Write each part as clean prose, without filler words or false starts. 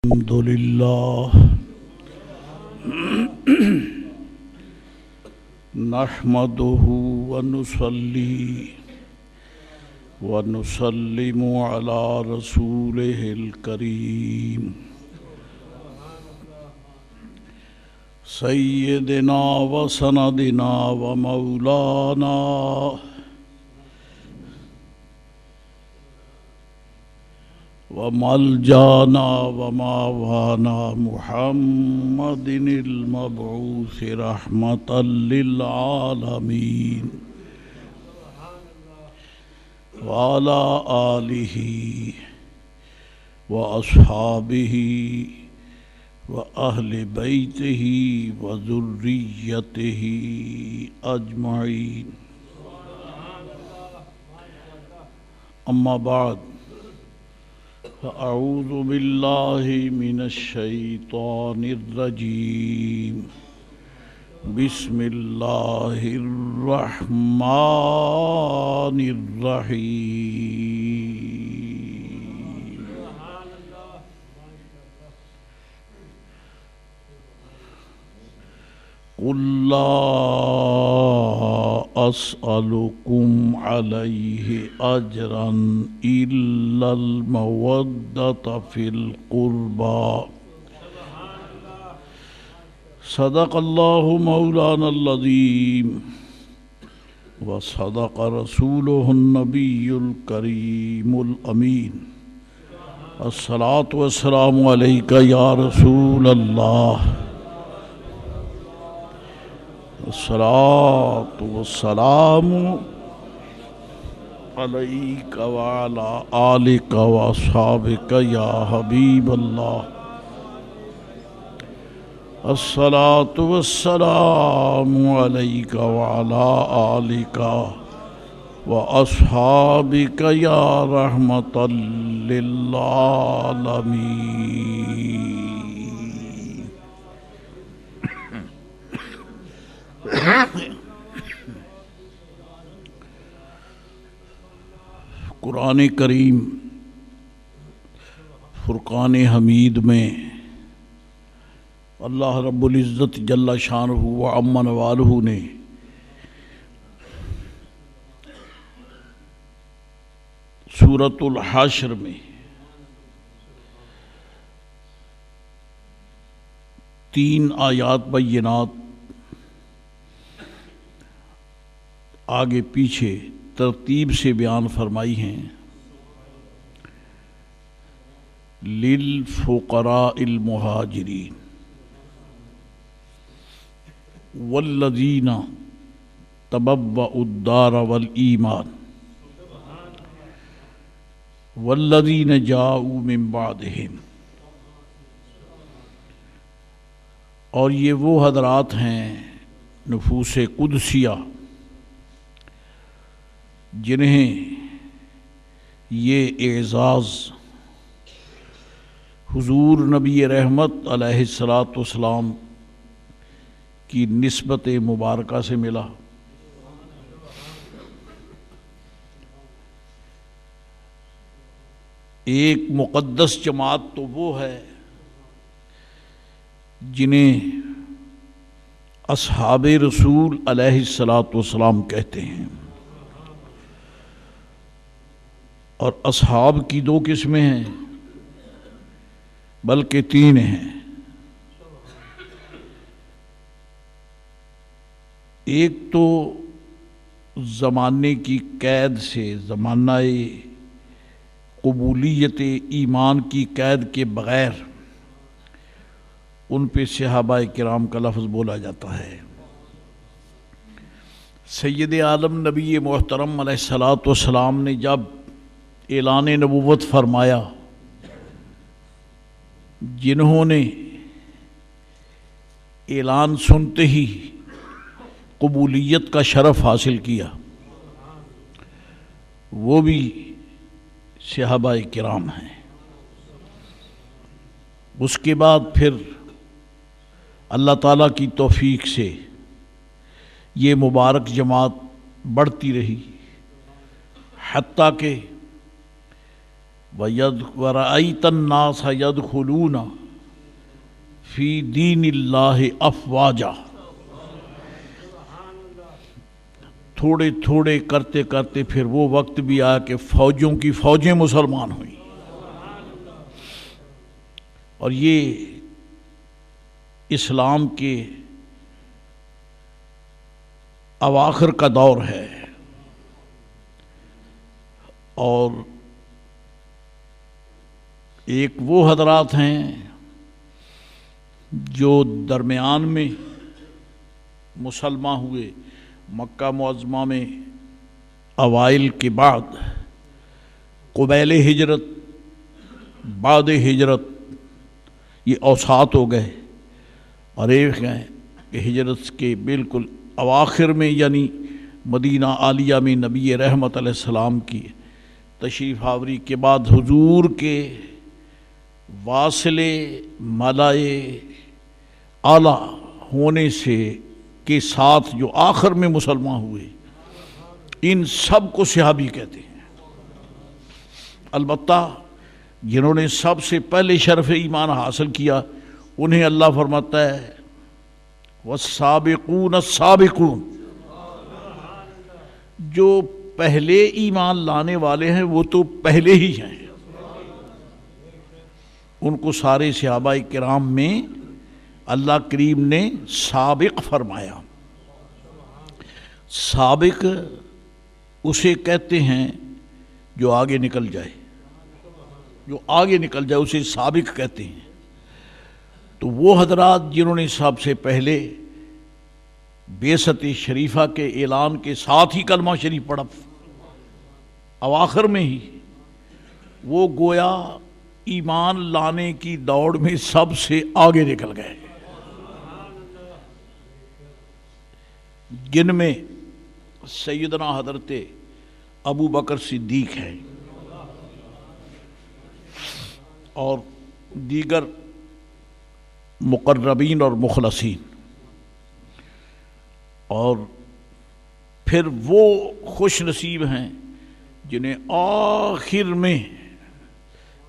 الحمد لله نحمده ونصلي ونسلم على رسوله الكريم سيدنا وسندنا ومولانا وملجانا وماوانا محمد المبعوث رحمة للعالمين وعلى آله وأصحابه وأهل بيته وذريته أجمعين أما بعد فأعوذ بالله من الشيطان الرجيم بسم الله الرحمن الرحيم قل لا أسألكم عليه أجرا إلا المودة في القربى صدق الله مولانا العظيم وصدق رسوله النبي الكريم الأمين الصلاة والسلام عليك يا رسول الله الصلاة والسلام عليك وعلى آلك وأصحابك يا حبيب الله الصلاة والسلام عليك وعلى آلك وأصحابك يا رحمة للعالمين قرآن کریم فرقان حمید میں اللہ رب العزت جل شانہ و عم نوالہ نے سورۃ الحشر میں تین آیات بینات آگے پیچھے ترتیب سے بیان فرمائی ہیں للفقراء المہاجرین والذین تبوؤوا الدار والایمان والذین جاؤوا من بعدہم، اور یہ وہ حضرات ہیں نفوس قدسیہ جنہیں یہ اعزاز حضور نبی رحمت علیہ السلام کی نسبت مبارکہ سے ملا۔ ایک مقدس جماعت تو وہ ہے جنہیں اصحاب رسول علیہ السلام کہتے ہیں، اور اصحاب کی دو قسمیں ہیں بلکہ تین ہیں۔ ایک تو زمانے کی قید سے، زمانہ قبولیت ایمان کی قید کے بغیر ان پہ صحابہ کرام کا لفظ بولا جاتا ہے۔ سید عالم نبی محترم علیہ السلام نے جب اعلان نبوت فرمایا، جنہوں نے اعلان سنتے ہی قبولیت کا شرف حاصل کیا وہ بھی صحابہ کرام ہیں۔ اس کے بعد پھر اللہ تعالیٰ کی توفیق سے یہ مبارک جماعت بڑھتی رہی، حتیٰ کہ وَرَأَيْتَ النَّاسَ يَدْخُلُونَ فِي دِينِ اللَّهِ أَفْوَاجًا، تھوڑے تھوڑے کرتے کرتے پھر وہ وقت بھی آیا کہ فوجوں کی فوجیں مسلمان ہوئیں، اور یہ اسلام کے اواخر کا دور ہے۔ اور ایک وہ حضرات ہیں جو درمیان میں مسلمان ہوئے مکہ معظمہ میں اوائل کے بعد، قبیل ہجرت بعد ہجرت، یہ اوساط ہو گئے، اور ایک ہیں کہ ہجرت کے بالکل اواخر میں، یعنی مدینہ عالیہ میں نبی رحمت علیہ السلام کی تشریف آوری کے بعد حضور کے واصل ملائے اعلیٰ ہونے سے کے ساتھ جو آخر میں مسلمان ہوئے، ان سب کو صحابی کہتے ہیں۔ البتہ جنہوں نے سب سے پہلے شرف ایمان حاصل کیا انہیں اللہ فرماتا ہے والسابقون السابقون، جو پہلے ایمان لانے والے ہیں وہ تو پہلے ہی ہیں، ان کو سارے صحابہ کرام میں اللہ کریم نے سابق فرمایا۔ سابق اسے کہتے ہیں جو آگے نکل جائے، جو آگے نکل جائے اسے سابق کہتے ہیں۔ تو وہ حضرات جنہوں نے سب سے پہلے بعثت شریفہ کے اعلان کے ساتھ ہی کلمہ شریف پڑھا اواخر میں ہی، وہ گویا ایمان لانے کی دوڑ میں سب سے آگے نکل گئے، جن میں سیدنا حضرت ابو بکر صدیق ہیں اور دیگر مقربین اور مخلصین، اور پھر وہ خوش نصیب ہیں جنہیں آخر میں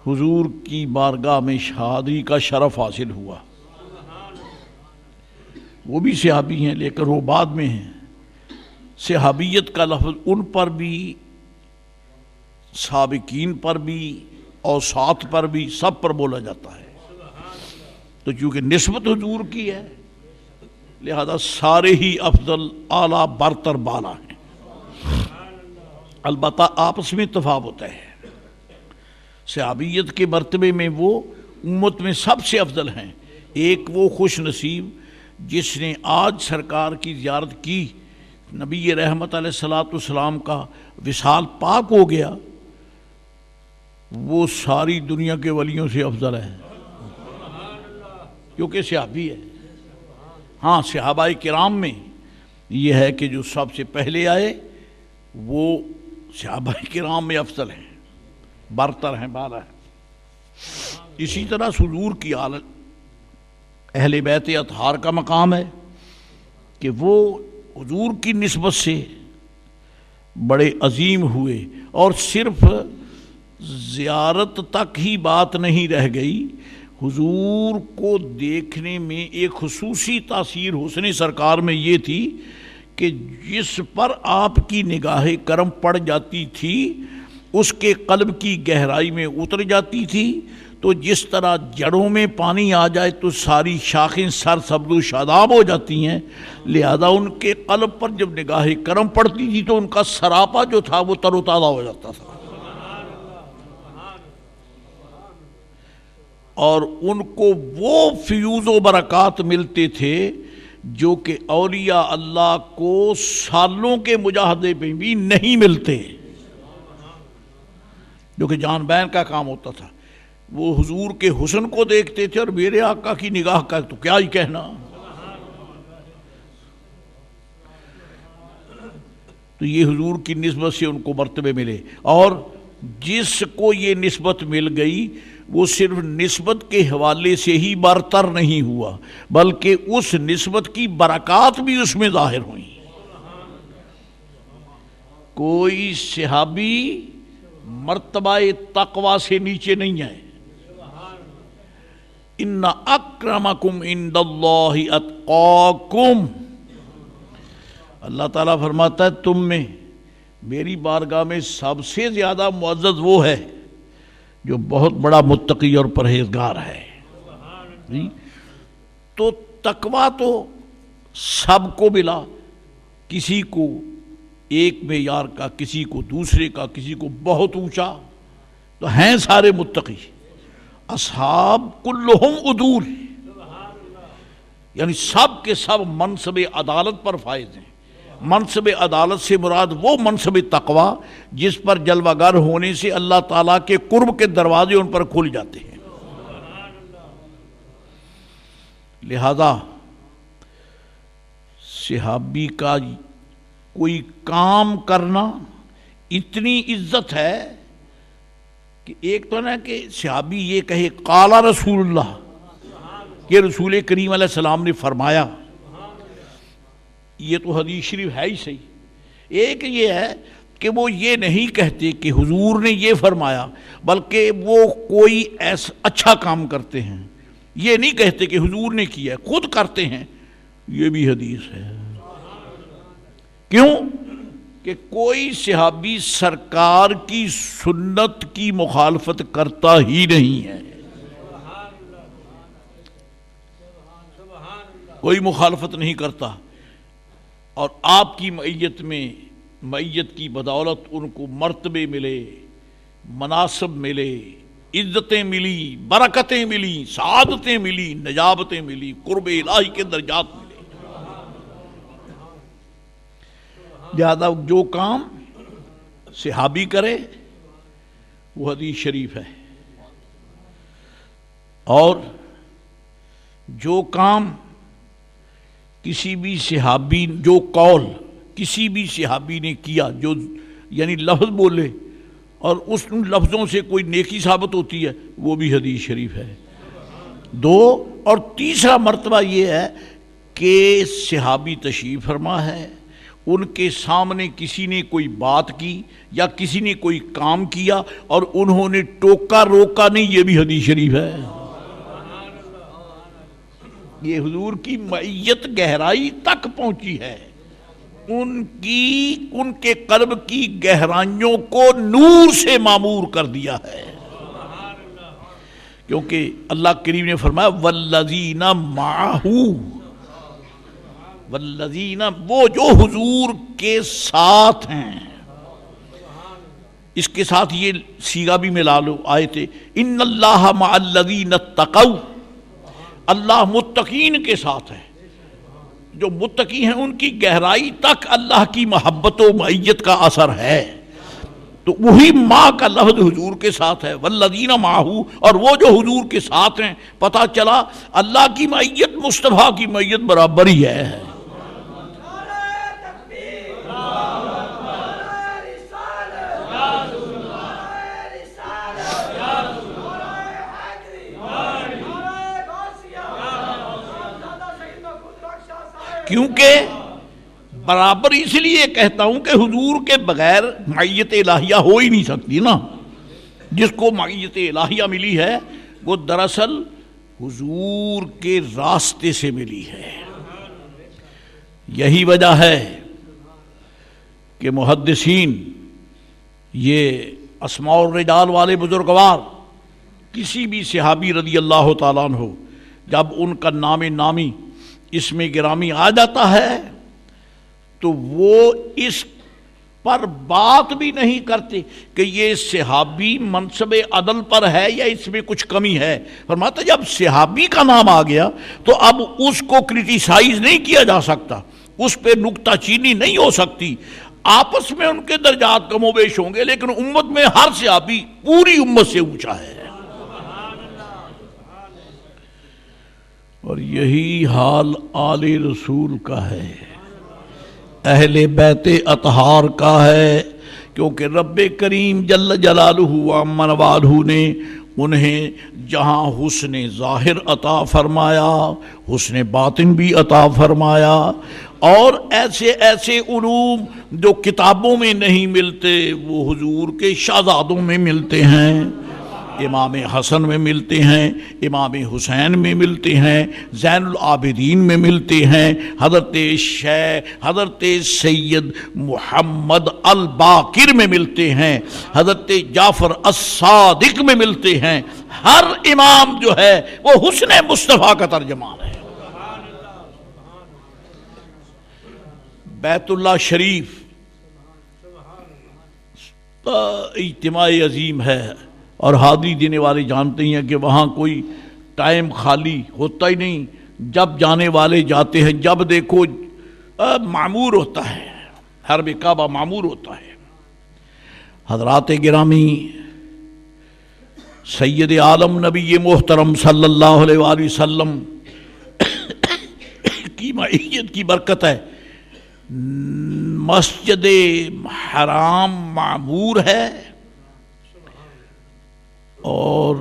حضور کی بارگاہ میں شہادی کا شرف حاصل ہوا، وہ بھی صحابی ہیں لیکن وہ بعد میں ہیں۔ صحابیت کا لفظ ان پر بھی، سابقین پر بھی، اوساط پر بھی، سب پر بولا جاتا ہے، تو چونکہ نسبت حضور کی ہے لہذا سارے ہی افضل، اعلیٰ، برتر، بالا ہیں۔ البتہ آپس میں تفاوت ہے، صحابیت کے مرتبے میں وہ امت میں سب سے افضل ہیں۔ ایک وہ خوش نصیب جس نے آج سرکار کی زیارت کی، نبی رحمت علیہ السلام کا وصال پاک ہو گیا، وہ ساری دنیا کے ولیوں سے افضل ہے کیونکہ صحابی ہے۔ ہاں صحابہ کرام میں یہ ہے کہ جو سب سے پہلے آئے وہ صحابہ کرام میں افضل ہیں، برتر ہیں، بالا ہیں۔ اسی طرح حضور کی اہل بیت اطہار کا مقام ہے کہ وہ حضور کی نسبت سے بڑے عظیم ہوئے، اور صرف زیارت تک ہی بات نہیں رہ گئی، حضور کو دیکھنے میں ایک خصوصی تاثیر حسن سرکار میں یہ تھی کہ جس پر آپ کی نگاہ کرم پڑ جاتی تھی اس کے قلب کی گہرائی میں اتر جاتی تھی، تو جس طرح جڑوں میں پانی آ جائے تو ساری شاخیں سر سبز و شاداب ہو جاتی ہیں، لہذا ان کے قلب پر جب نگاہ کرم پڑتی تھی تو ان کا سراپا جو تھا وہ تر و تازہ ہو جاتا تھا، اور ان کو وہ فیوز و برکات ملتے تھے جو کہ اولیاء اللہ کو سالوں کے مجاہدے میں بھی نہیں ملتے، جو کہ جان بین کا کام ہوتا تھا۔ وہ حضور کے حسن کو دیکھتے تھے اور میرے آقا کی نگاہ کا تو کیا ہی کہنا۔ تو یہ حضور کی نسبت سے ان کو مرتبے ملے، اور جس کو یہ نسبت مل گئی وہ صرف نسبت کے حوالے سے ہی برتر نہیں ہوا بلکہ اس نسبت کی برکات بھی اس میں ظاہر ہوئیں۔ کوئی صحابی مرتبہ تقوی سے نیچے نہیں ہے. ان اکرمکم عند اللہ اتقاکم. اللہ تعالیٰ فرماتا ہے تم میں میری بارگاہ میں سب سے زیادہ معزز وہ ہے جو بہت بڑا متقی اور پرہیزگار ہے. تو تقوی تو سب کو ملا، کسی کو ایک معیار کا، کسی کو دوسرے کا، کسی کو بہت اونچا، تو ہیں سارے متقی. اصحاب کلہم عدول، یعنی سب کے سب منصب عدالت پر فائز ہیں. منصب عدالت سے مراد وہ منصب تقوی جس پر جلوہ گر ہونے سے اللہ تعالیٰ کے قرب کے دروازے ان پر کھل جاتے ہیں. لہذا صحابی کا کوئی کام کرنا اتنی عزت ہے کہ ایک تو نا کہ صحابی یہ کہے قال رسول اللہ، کہ رسول کریم علیہ السلام نے فرمایا، یہ تو حدیث شریف ہے ہی صحیح. ایک یہ ہے کہ وہ یہ نہیں کہتے کہ حضور نے یہ فرمایا، بلکہ وہ کوئی ایسا اچھا کام کرتے ہیں. یہ نہیں کہتے کہ حضور نے کیا، خود کرتے ہیں. یہ بھی حدیث ہے. کیوں کہ کوئی صحابی سرکار کی سنت کی مخالفت کرتا ہی نہیں ہے. کوئی مخالفت نہیں کرتا، اور آپ کی معیت میں، معیت کی بدولت ان کو مرتبے ملے، مناصب ملے، عزتیں ملی، برکتیں ملی، سعادتیں ملی، نجابتیں ملی، قرب الہی کے درجات ملے. لہذا جو کام صحابی کرے وہ حدیث شریف ہے، اور جو کام کسی بھی صحابی، جو قول کسی بھی صحابی نے کیا، جو یعنی لفظ بولے اور اس لفظوں سے کوئی نیکی ثابت ہوتی ہے، وہ بھی حدیث شریف ہے. دو، اور تیسرا مرتبہ یہ ہے کہ صحابی تشریف فرما ہے، ان کے سامنے کسی نے کوئی بات کی یا کسی نے کوئی کام کیا اور انہوں نے ٹوکا روکا نہیں، یہ بھی حدیث شریف ہے. یہ حضور کی معیت گہرائی تک پہنچی ہے، ان کے قلب کی گہرائیوں کو نور سے معمور کر دیا ہے. کیونکہ اللہ کریم نے فرمایا والذین معہ، والذین، وہ جو حضور کے ساتھ ہیں. اس کے ساتھ یہ سیغہ بھی ملا لو آیت ان اللہ مع الذین اتقوا، اللہ متقین کے ساتھ ہے. جو متقی ہیں ان کی گہرائی تک اللہ کی محبت و معیت کا اثر ہے. تو وہی ماں کا لفظ حضور کے ساتھ ہے، والذین معہ، اور وہ جو حضور کے ساتھ ہیں. پتہ چلا اللہ کی معیت مصطفیٰ کی معیت برابر ہی ہے. کیونکہ برابر اس لیے کہتا ہوں کہ حضور کے بغیر معیت الہیہ ہو ہی نہیں سکتی نا. جس کو معیت الہیہ ملی ہے وہ دراصل حضور کے راستے سے ملی ہے. یہی وجہ ہے کہ محدثین، یہ اسماء الرجال والے بزرگوار، کسی بھی صحابی رضی اللہ تعالیٰ عنہ جب ان کا نام نامی اس میں گرامی آ جاتا ہے تو وہ اس پر بات بھی نہیں کرتے کہ یہ صحابی منصب عدل پر ہے یا اس میں کچھ کمی ہے. فرماتا جب صحابی کا نام آ گیا تو اب اس کو کرٹیسائز نہیں کیا جا سکتا، اس پہ نکتہ چینی نہیں ہو سکتی. آپس میں ان کے درجات کم و بیش ہوں گے، لیکن امت میں ہر صحابی پوری امت سے اونچا ہے. اور یہی حال آل رسول کا ہے، اہل بیت اطہار کا ہے. کیونکہ رب کریم جل جلالہ و عم نوالہ نے انہیں جہاں حسن ظاہر عطا فرمایا، حسن باطن بھی عطا فرمایا، اور ایسے ایسے علوم جو کتابوں میں نہیں ملتے وہ حضور کے شہزادوں میں ملتے ہیں، امام حسن میں ملتے ہیں، امام حسین میں ملتے ہیں، زین العابدین میں ملتے ہیں، حضرت سید محمد الباقر میں ملتے ہیں، حضرت جعفر الصادق میں ملتے ہیں۔ ہر امام جو ہے وہ حسن مصطفیٰ کا ترجمان ہے۔ بیت اللہ شریف اجتماع عظیم ہے، اور حاضری دینے والے جانتے ہیں کہ وہاں کوئی ٹائم خالی ہوتا ہی نہیں، جب جانے والے جاتے ہیں، جب دیکھو معمور ہوتا ہے، حرم کعبہ معمور ہوتا ہے۔ حضرات گرامی، سید عالم نبی محترم صلی اللہ علیہ وآلہ وسلم کی معیت کی برکت ہے، مسجد حرام معمور ہے، اور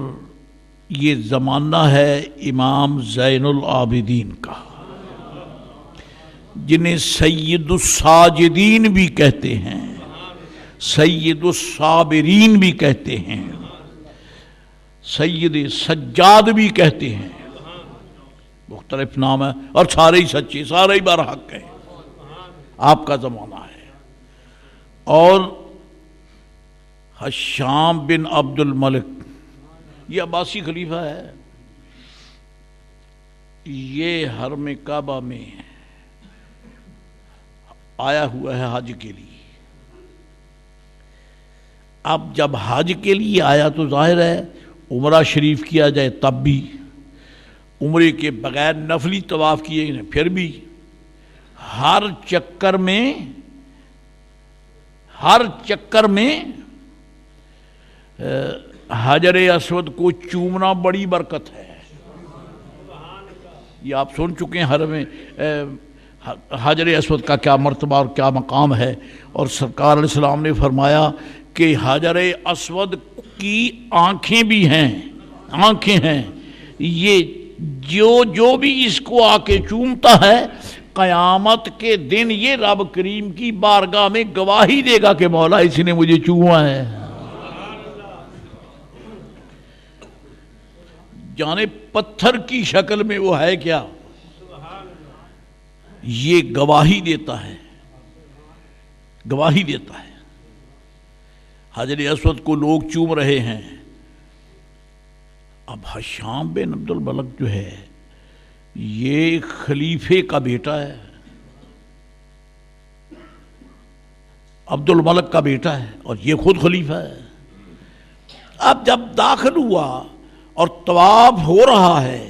یہ زمانہ ہے امام زین العابدین کا، جنہیں سید الساجدین بھی کہتے ہیں، سید الصابرین بھی کہتے ہیں، سید سجاد بھی کہتے ہیں، مختلف نام ہے، اور سارے ہی سچے، سارے ہی برحق ہیں، آپ کا زمانہ ہے۔ اور حشام بن عبد الملک، یہ عباسی خلیفہ ہے، یہ حرم کعبہ میں آیا ہوا ہے حج کے لیے۔ اب جب حج کے لیے آیا تو ظاہر ہے عمرہ شریف کیا جائے تب بھی، عمرے کے بغیر نفلی طواف کیے پھر بھی، ہر چکر میں حجر اسود کو چومنا بڑی برکت ہے۔ یہ آپ سن چکے ہیں حرم حجر اسود کا کیا مرتبہ اور کیا مقام ہے، اور سرکار علیہ السلام نے فرمایا کہ حجر اسود کی آنکھیں بھی ہیں، آنکھیں ہیں، یہ جو بھی اس کو آ کے چومتا ہے قیامت کے دن یہ رب کریم کی بارگاہ میں گواہی دے گا کہ مولا اس نے مجھے چوما ہے۔ جانے پتھر کی شکل میں وہ ہے کیا، یہ گواہی دیتا ہے، گواہی دیتا ہے۔ حجر اسود کو لوگ چوم رہے ہیں۔ اب حشام بن عبد الملک جو ہے یہ خلیفے کا بیٹا ہے، عبد الملک کا بیٹا ہے، اور یہ خود خلیفہ ہے۔ اب جب داخل ہوا اور طواف ہو رہا ہے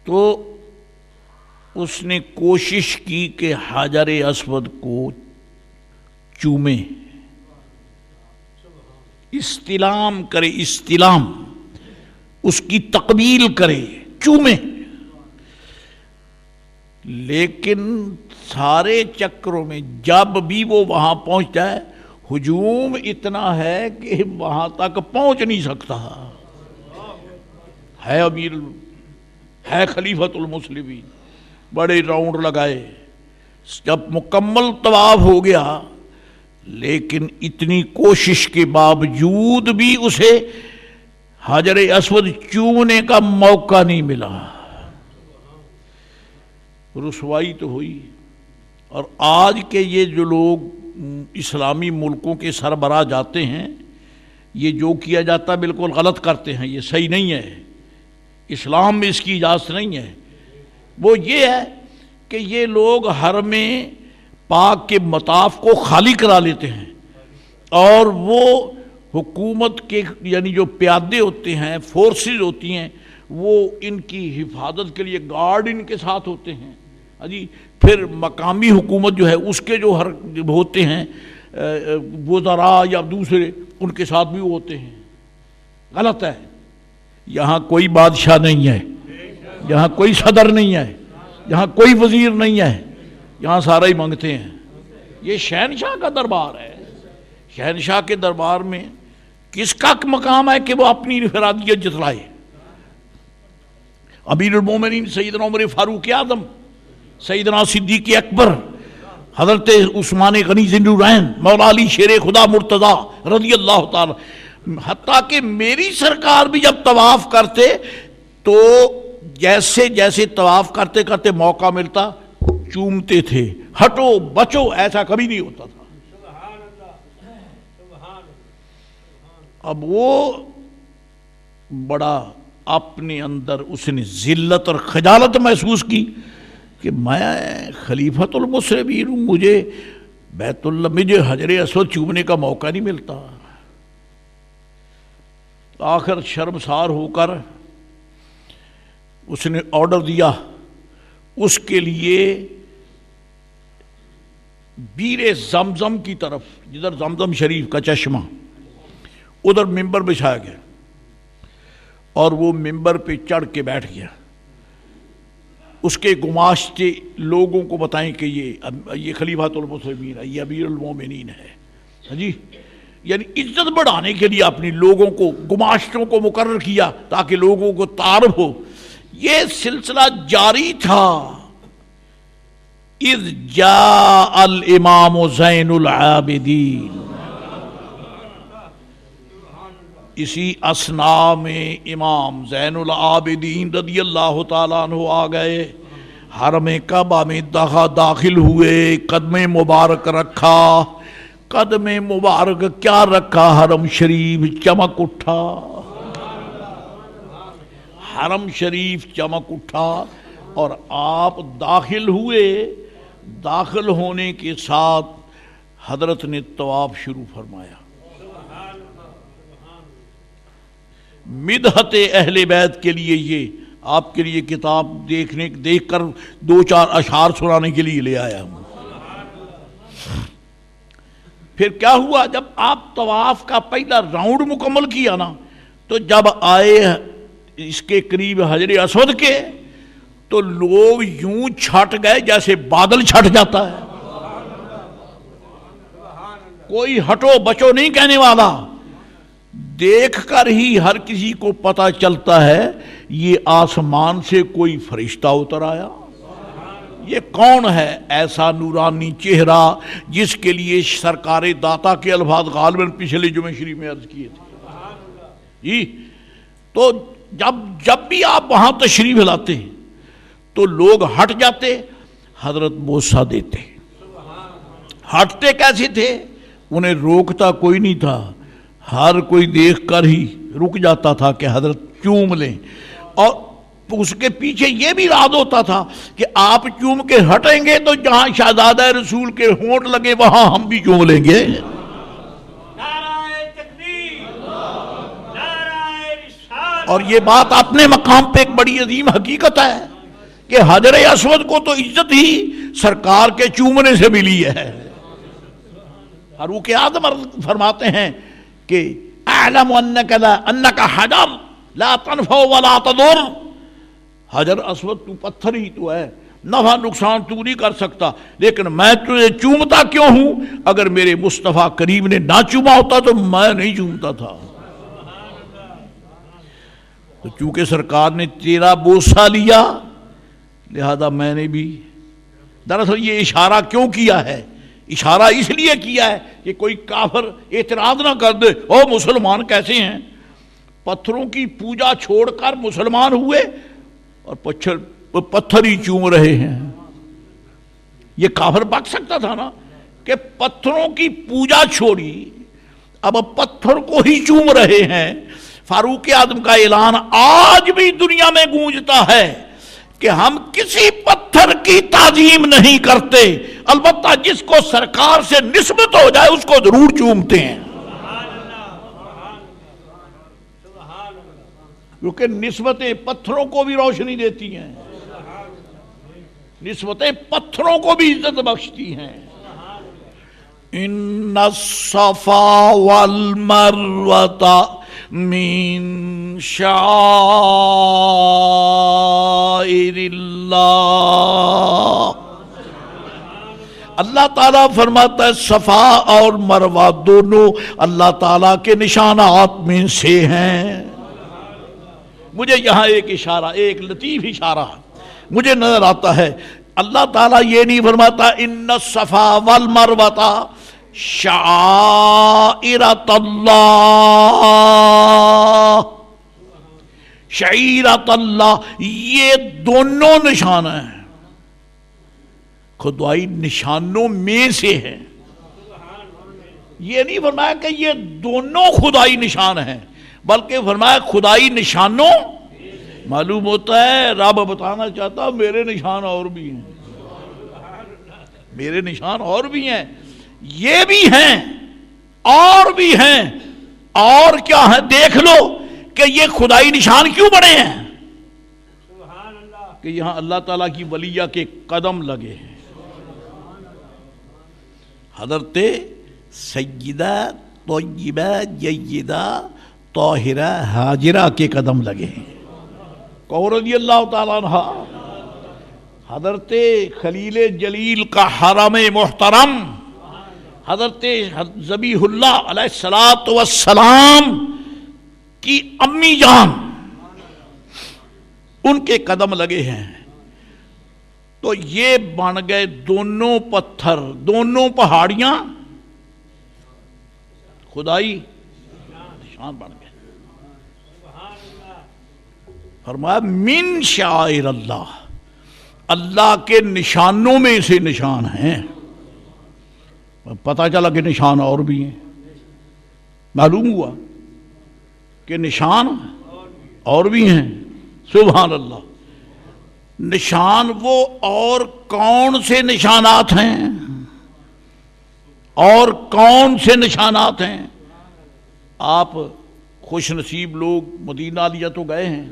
تو اس نے کوشش کی کہ حجر اسود کو چومے، استلام کرے، استلام اس کی تقبیل کرے، چومے، لیکن سارے چکروں میں جب بھی وہ وہاں پہنچتا ہے ہجوم اتنا ہے کہ وہاں تک پہنچ نہیں سکتا ہے۔ امیر ہے خلیفۃ المسلمین، بڑے راؤنڈ لگائے، جب مکمل طواف ہو گیا لیکن اتنی کوشش کے باوجود بھی اسے حجر اسود چومنے کا موقع نہیں ملا۔ رسوائی تو ہوئی۔ اور آج کے یہ جو لوگ اسلامی ملکوں کے سربراہ جاتے ہیں، یہ جو کیا جاتا ہے بالکل غلط کرتے ہیں، یہ صحیح نہیں ہے، اسلام میں اس کی اجازت نہیں ہے۔ وہ یہ ہے کہ یہ لوگ حرم پاک کے مطاف کو خالی کرا لیتے ہیں، اور وہ حکومت کے یعنی جو پیادے ہوتے ہیں، فورسز ہوتی ہیں، وہ ان کی حفاظت کے لیے گارڈ ان کے ساتھ ہوتے ہیں۔ جی پھر مقامی حکومت جو ہے اس کے جو ہوتے ہیں وزراء یا دوسرے، ان کے ساتھ بھی وہ ہوتے ہیں۔ غلط ہے۔ یہاں کوئی بادشاہ نہیں ہے، یہاں کوئی صدر نہیں ہے، یہاں کوئی وزیر نہیں ہے، یہاں سارا ہی مانگتے ہیں۔ یہ شہنشاہ کا دربار ہے۔ شہنشاہ کے دربار میں کس کا مقام ہے کہ وہ اپنی انفرادیت جتلائے؟ امیر المومنین سیدنا عمر فاروق اعظم، سیدنا صدیق اکبر، حضرت عثمان غنی ذی النورین، مولا علی شیر خدا مرتضیٰ رضی اللہ تعالی، حتیٰ کہ میری سرکار بھی جب طواف کرتے تو جیسے جیسے طواف کرتے کرتے موقع ملتا چومتے تھے، ہٹو بچو، ایسا کبھی نہیں ہوتا تھا۔ اب وہ بڑا اپنے اندر اس نے ذلت اور خجالت محسوس کی کہ میں خلیفۃ المسلمین ہوں، مجھے بیت اللہ میں جو حجر اسود چومنے کا موقع نہیں ملتا۔ آخر شرمسار ہو کر اس نے آرڈر دیا، اس کے لیے بیر زمزم کی طرف، جدھر زمزم شریف کا چشمہ، ادھر ممبر بچھایا گیا اور وہ ممبر پہ چڑھ کے بیٹھ گیا۔ اس کے گماشتے لوگوں کو بتائیں کہ یہ خلیفۃ المسلمین ہے، یہ امیر المومنین ہے جی، یعنی عزت بڑھانے کے لیے اپنی لوگوں کو، گماشتوں کو مقرر کیا تاکہ لوگوں کو تعارف ہو۔ یہ سلسلہ جاری تھا اذ جاء الامام زین العابدین، اسی اسنا میں امام زین العابدین رضی اللہ تعالیٰ عنہ آ گئے، حرم کعبہ میں داخل ہوئے، قدم مبارک رکھا۔ قدم مبارک کیا رکھا، حرم شریف چمک اٹھا، حرم شریف چمک اٹھا اور آپ داخل ہوئے۔ داخل ہونے کے ساتھ حضرت نے طواف شروع فرمایا۔ مدحت اہل بیت کے لیے یہ آپ کے لیے کتاب دیکھ کر دو چار اشعار سنانے کے لیے لے آیا ہوں۔ پھر کیا ہوا، جب آپ طواف کا پہلا راؤنڈ مکمل کیا نا، تو جب آئے اس کے قریب حجر اسود کے، تو لوگ یوں چھٹ گئے جیسے بادل چھٹ جاتا ہے، کوئی ہٹو بچو نہیں کہنے والا۔ دیکھ کر ہی ہر کسی کو پتا چلتا ہے یہ آسمان سے کوئی فرشتہ اتر آیا، یہ کون ہے ایسا نورانی چہرہ جس کے لیے سرکار داتا کے الفاظ غالباً پچھلے جمعہ شریف میں عرض کیے تھے جی۔ تو جب بھی آپ وہاں تشریف لاتے تو لوگ ہٹ جاتے، حضرت بوسہ دیتے۔ ہٹتے کیسے تھے؟ انہیں روکتا کوئی نہیں تھا، ہر کوئی دیکھ کر ہی رک جاتا تھا کہ حضرت چوم لیں، اور اس کے پیچھے یہ بھی راز ہوتا تھا کہ آپ چوم کے ہٹیں گے تو جہاں شہزادہ رسول کے ہونٹ لگے وہاں ہم بھی چوم لیں گے۔ اور یہ بات اپنے مقام پہ ایک بڑی عظیم حقیقت ہے کہ حجر اسود کو تو عزت ہی سرکار کے چومنے سے ملی ہے۔ فاروق اعظم فرماتے ہیں کہ اعلم انک حجر لا تنفع ولا تضر، حجر اسود تو پتھر ہی تو ہے، نفع نقصان تو نہیں کر سکتا، لیکن میں تجھے چومتا کیوں ہوں؟ اگر میرے مصطفیٰ کریم نے نہ چوما ہوتا تو میں نہیں چومتا تھا۔ تو چونکہ سرکار نے تیرا بوسہ لیا لہذا میں نے بھی۔ دراصل یہ اشارہ کیوں کیا ہے؟ اشارہ اس لیے کیا ہے کہ کوئی کافر اعتراض نہ کر دے، او مسلمان کیسے ہیں، پتھروں کی پوجا چھوڑ کر مسلمان ہوئے اور پتھر ہی چوم رہے ہیں۔ یہ کافر بک سکتا تھا نا کہ پتھروں کی پوجا چھوڑی، اب پتھر کو ہی چوم رہے ہیں۔ فاروق اعظم کا اعلان آج بھی دنیا میں گونجتا ہے کہ ہم کسی پتھر کی تعظیم نہیں کرتے، البتہ جس کو سرکار سے نسبت ہو جائے اس کو ضرور چومتے ہیں، کیونکہ نسبتیں پتھروں کو بھی روشنی دیتی ہیں، نسبتیں پتھروں کو بھی عزت بخشتی ہیں۔ ان الصفا والمروہ من شعائر اللہ اللہ تعالیٰ فرماتا ہے صفا اور مروہ دونوں اللہ تعالیٰ کے نشانات میں سے ہیں. مجھے یہاں ایک اشارہ، ایک لطیف اشارہ مجھے نظر آتا ہے. اللہ تعالیٰ یہ نہیں فرماتا ان الصفا والمروہ شعائرۃ اللہ، شعیرۃ اللہ، یہ دونوں نشان ہیں، خدائی نشانوں میں سے ہیں. یہ نہیں فرمایا کہ یہ دونوں خدائی نشان ہیں، بلکہ فرمایا خدائی نشانوں. معلوم ہوتا ہے رب بتانا چاہتا میرے نشان اور بھی ہیں، میرے نشان اور بھی ہیں، یہ بھی ہیں اور بھی ہیں. اور کیا ہے دیکھ لو کہ یہ خدائی نشان کیوں بڑے ہیں، کہ یہاں اللہ تعالیٰ کی ولیہ کے قدم لگے ہیں. حضرت سیدہ طیبہ جیدہ طاہرہ ہاجرہ کے قدم لگے ہیں. کہو رضی اللہ تعالیٰ عنہ. حضرت خلیل جلیل کا حرم محترم حضرت ذبیح اللہ علیہ السلام کی امی جان، ان کے قدم لگے ہیں. تو یہ بن گئے دونوں پتھر، دونوں پہاڑیاں خدائی نشان بن گئے. فرمایا من شعائر اللہ، اللہ کے نشانوں میں سے نشان ہیں. پتہ چلا کہ نشان اور بھی ہیں، معلوم ہوا کہ نشان اور بھی ہیں. سبحان اللہ. نشان وہ اور کون سے نشانات ہیں، اور کون سے نشانات ہیں؟ آپ خوش نصیب لوگ مدینہ عالیہ تو گئے ہیں،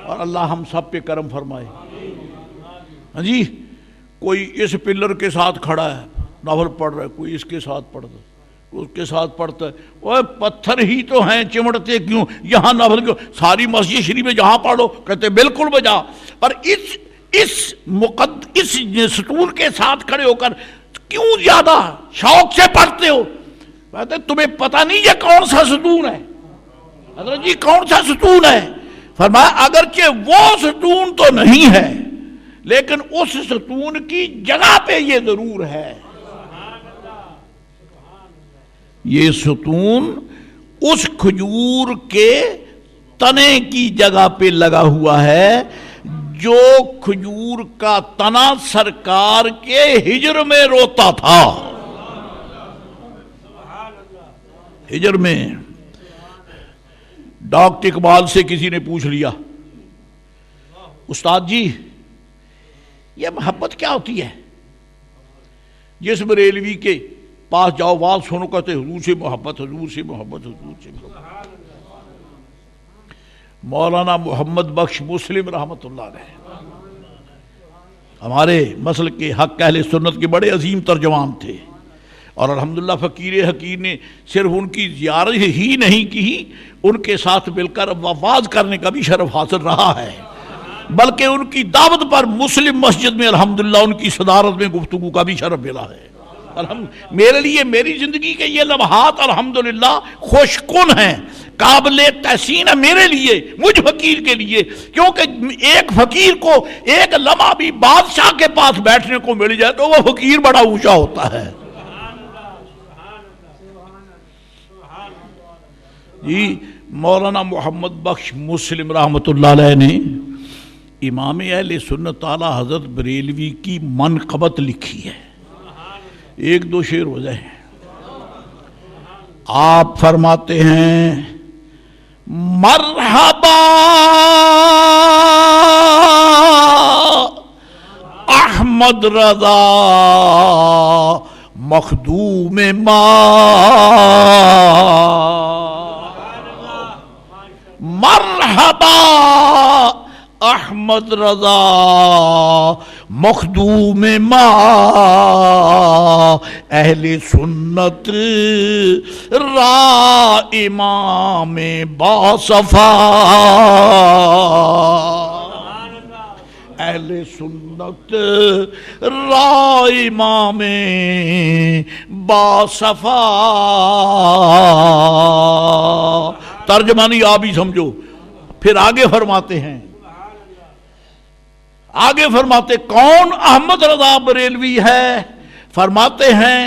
اور اللہ ہم سب پہ کرم فرمائے. ہاں جی، کوئی اس پلر کے ساتھ کھڑا ہے نفل پڑھ رہا ہے، کوئی اس کے ساتھ پڑھتا ہے، اس کے ساتھ پڑھتا ہے. اوہ پتھر ہی تو ہیں، چمڑتے کیوں، یہاں نفل کیوں، ساری مسجد شریف میں جہاں پڑھو. کہتے بلکل بجا، پر اس ستون کے ساتھ کھڑے ہو کر کیوں زیادہ شوق سے پڑھتے ہو؟ کہتے تمہیں پتہ نہیں یہ کون سا ستون ہے؟ حضرت جی کون سا ستون ہے؟ فرمایا اگرچہ وہ ستون تو نہیں ہے، لیکن اس ستون کی جگہ پہ یہ ضرور ہے. یہ ستون اس کھجور کے تنے کی جگہ پہ لگا ہوا ہے، جو کھجور کا تنا سرکار کے ہجر میں روتا تھا. ہجر میں ڈاکٹر اقبال سے کسی نے پوچھ لیا، استاد جی یہ محبت کیا ہوتی ہے؟ جس بریلوی کے پاس جاؤ واز سنو کہتے حضور سے محبت، حضور سے محبت، حضور سے محبت. مولانا محمد بخش مسلم رحمت اللہ علیہ ہمارے مسلک کے حق اہل سنت کے بڑے عظیم ترجمان تھے، اور الحمدللہ فقیر حقیر نے صرف ان کی زیارت ہی نہیں کی، ان کے ساتھ مل کر وعظ کرنے کا بھی شرف حاصل رہا ہے، بلکہ ان کی دعوت پر مسلم مسجد میں الحمدللہ ان کی صدارت میں گفتگو کا بھی شرف ملا ہے. میرے لیے میری زندگی کے یہ لمحات الحمدللہ خوش کن ہیں، قابل تحسین ہے میرے لیے، مجھ فقیر کے لیے، کیونکہ ایک فقیر کو ایک لمحہ بھی بادشاہ کے پاس بیٹھنے کو مل جائے تو وہ فقیر بڑا اونچا ہوتا ہے. جی مولانا محمد بخش مسلم رحمت اللہ علیہ نے امام اہل سنت اعلیٰ حضرت بریلوی کی منقبت لکھی ہے. ایک دو شعر ہو جائے. آپ فرماتے ہیں مرحبا احمد رضا مخدوم ما، مرحبا احمد رضا مخدوم ما، اہل سنت را امام باصفا، اہل سنت را امام باصفا. ترجمہ نہیں آپ ہی سمجھو. پھر آگے فرماتے ہیں، آگے فرماتے کون احمد رضا بریلوی ہے؟ فرماتے ہیں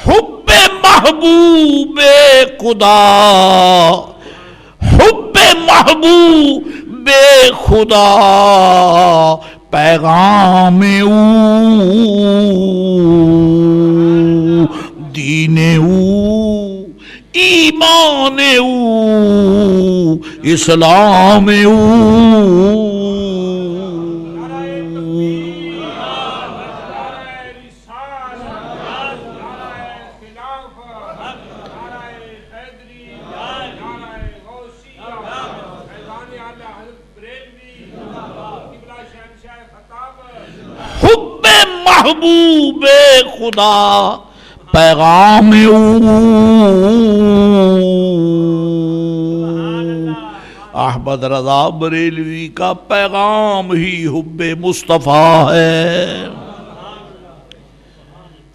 حب محبوب خدا، حب محبوب خدا پیغام او دین او ایمان او اسلام او. حب محبوب خدا پیغام احمد رضا بریلوی کا پیغام ہی حب مصطفیٰ ہے.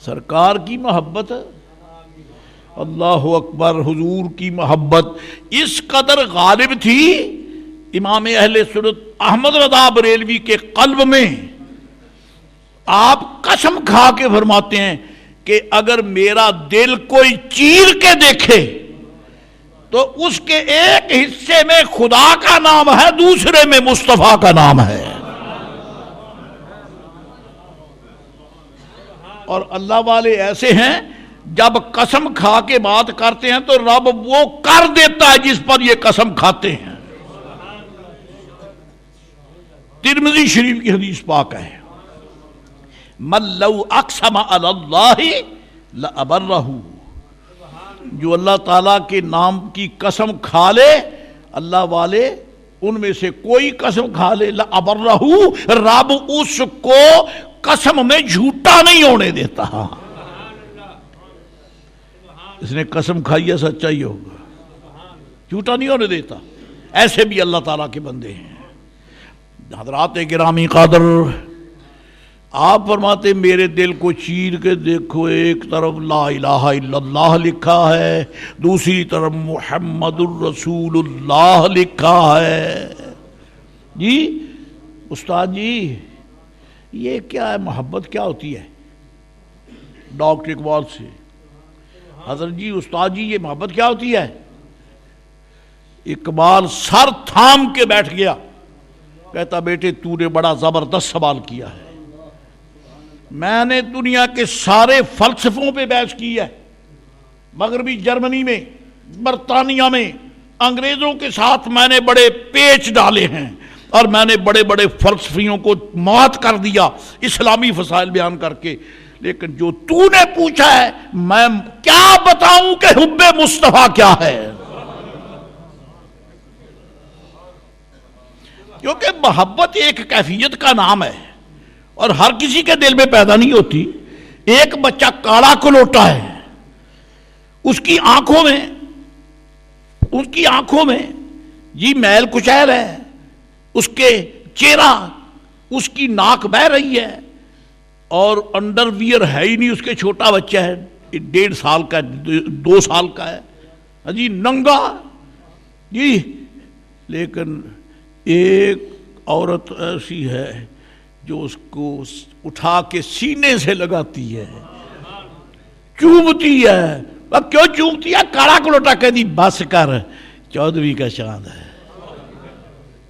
سرکار کی محبت، اللہ اکبر، حضور کی محبت اس قدر غالب تھی امام اہل سنت احمد رضا بریلوی کے قلب میں. آپ قسم کھا کے فرماتے ہیں کہ اگر میرا دل کوئی چیر کے دیکھے تو اس کے ایک حصے میں خدا کا نام ہے، دوسرے میں مصطفیٰ کا نام ہے. اور اللہ والے ایسے ہیں جب قسم کھا کے بات کرتے ہیں تو رب وہ کر دیتا ہے جس پر یہ قسم کھاتے ہیں. ترمذی شریف کی حدیث پاک ہے، من لو اقسم علی اللہ لابرہ، جو اللہ تعالیٰ کے نام کی قسم کھا لے، اللہ والے ان میں سے کوئی قسم کھا لے لابرہ، رب اس کو قسم میں جھوٹا نہیں ہونے دیتا. اس نے قسم کھائی ہے سچا ہی ہوگا، جھوٹا نہیں ہونے دیتا. ایسے بھی اللہ تعالیٰ کے بندے ہیں. حضرات گرامی قدر، آپ فرماتے میرے دل کو چیر کے دیکھو، ایک طرف لا الہ الا اللہ لکھا ہے، دوسری طرف محمد الرسول اللہ لکھا ہے. جی استاد جی یہ کیا ہے؟ محبت کیا ہوتی ہے؟ ڈاکٹر اقبال سے، حضرت جی استاد جی یہ محبت کیا ہوتی ہے؟ اقبال سر تھام کے بیٹھ گیا، کہتا بیٹے تو نے بڑا زبردست سوال کیا ہے. میں نے دنیا کے سارے فلسفوں پہ بحث کی ہے، مغربی جرمنی میں، برطانیہ میں، انگریزوں کے ساتھ میں نے بڑے پیچ ڈالے ہیں، اور میں نے بڑے بڑے فلسفیوں کو مات کر دیا اسلامی فضائل بیان کر کے. لیکن جو تو نے پوچھا ہے میں کیا بتاؤں کہ حب مصطفیٰ کیا ہے؟ کیونکہ محبت ایک کیفیت کا نام ہے اور ہر کسی کے دل میں پیدا نہیں ہوتی. ایک بچہ کالا کلوٹا ہے، اس کی آنکھوں میں جی میل کچیل ہے، اس کے چہرہ، اس کی ناک بہ رہی ہے، اور انڈر ویئر ہے ہی نہیں، اس کے چھوٹا بچہ ہے 1.5 سال کا، 2 سال کا ہے جی، ننگا جی. لیکن ایک عورت ایسی ہے جو اس کو اٹھا کے سینے سے لگاتی ہے، چومتی ہے. کیوں چومتی ہے؟ کالا کلوٹا کہہ دی بس کر، 14ویں کا چاند ہے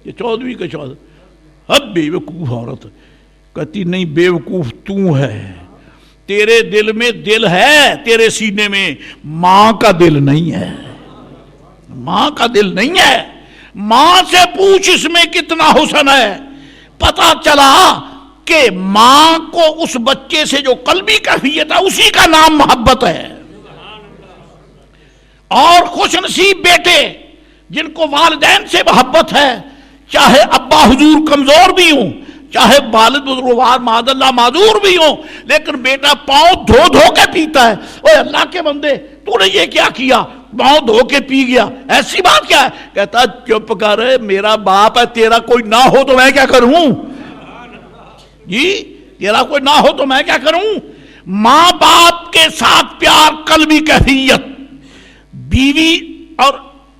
یہ، 14ویں کا چاند. اب بے وقوف عورت کہتی نہیں بے وقوف تو ہے، تیرے دل میں دل ہے، تیرے سینے میں ماں کا دل نہیں ہے، ماں کا دل نہیں ہے. ماں سے پوچھ اس میں کتنا حسن ہے. پتا چلا کہ ماں کو اس بچے سے جو قلبی کیفیت ہے اسی کا نام محبت ہے. اور خوش نصیب بیٹے جن کو والدین سے محبت ہے، چاہے ابا حضور کمزور بھی ہوں، چاہے والد بزرگوار معاذ اللہ معذور بھی ہوں، لیکن بیٹا پاؤں دھو دھو کے پیتا ہے. اوے اللہ کے بندے تو نے یہ کیا کیا؟ پاؤں دھو کے پی گیا، ایسی بات کیا ہے؟ کہتا چپ کر، میرا باپ ہے، تیرا کوئی نہ ہو تو میں کیا کروں؟ جی تیرا کوئی نہ ہو تو میں کیا کروں؟ ماں باپ کے ساتھ پیار قلبی کیفیت، بیوی اور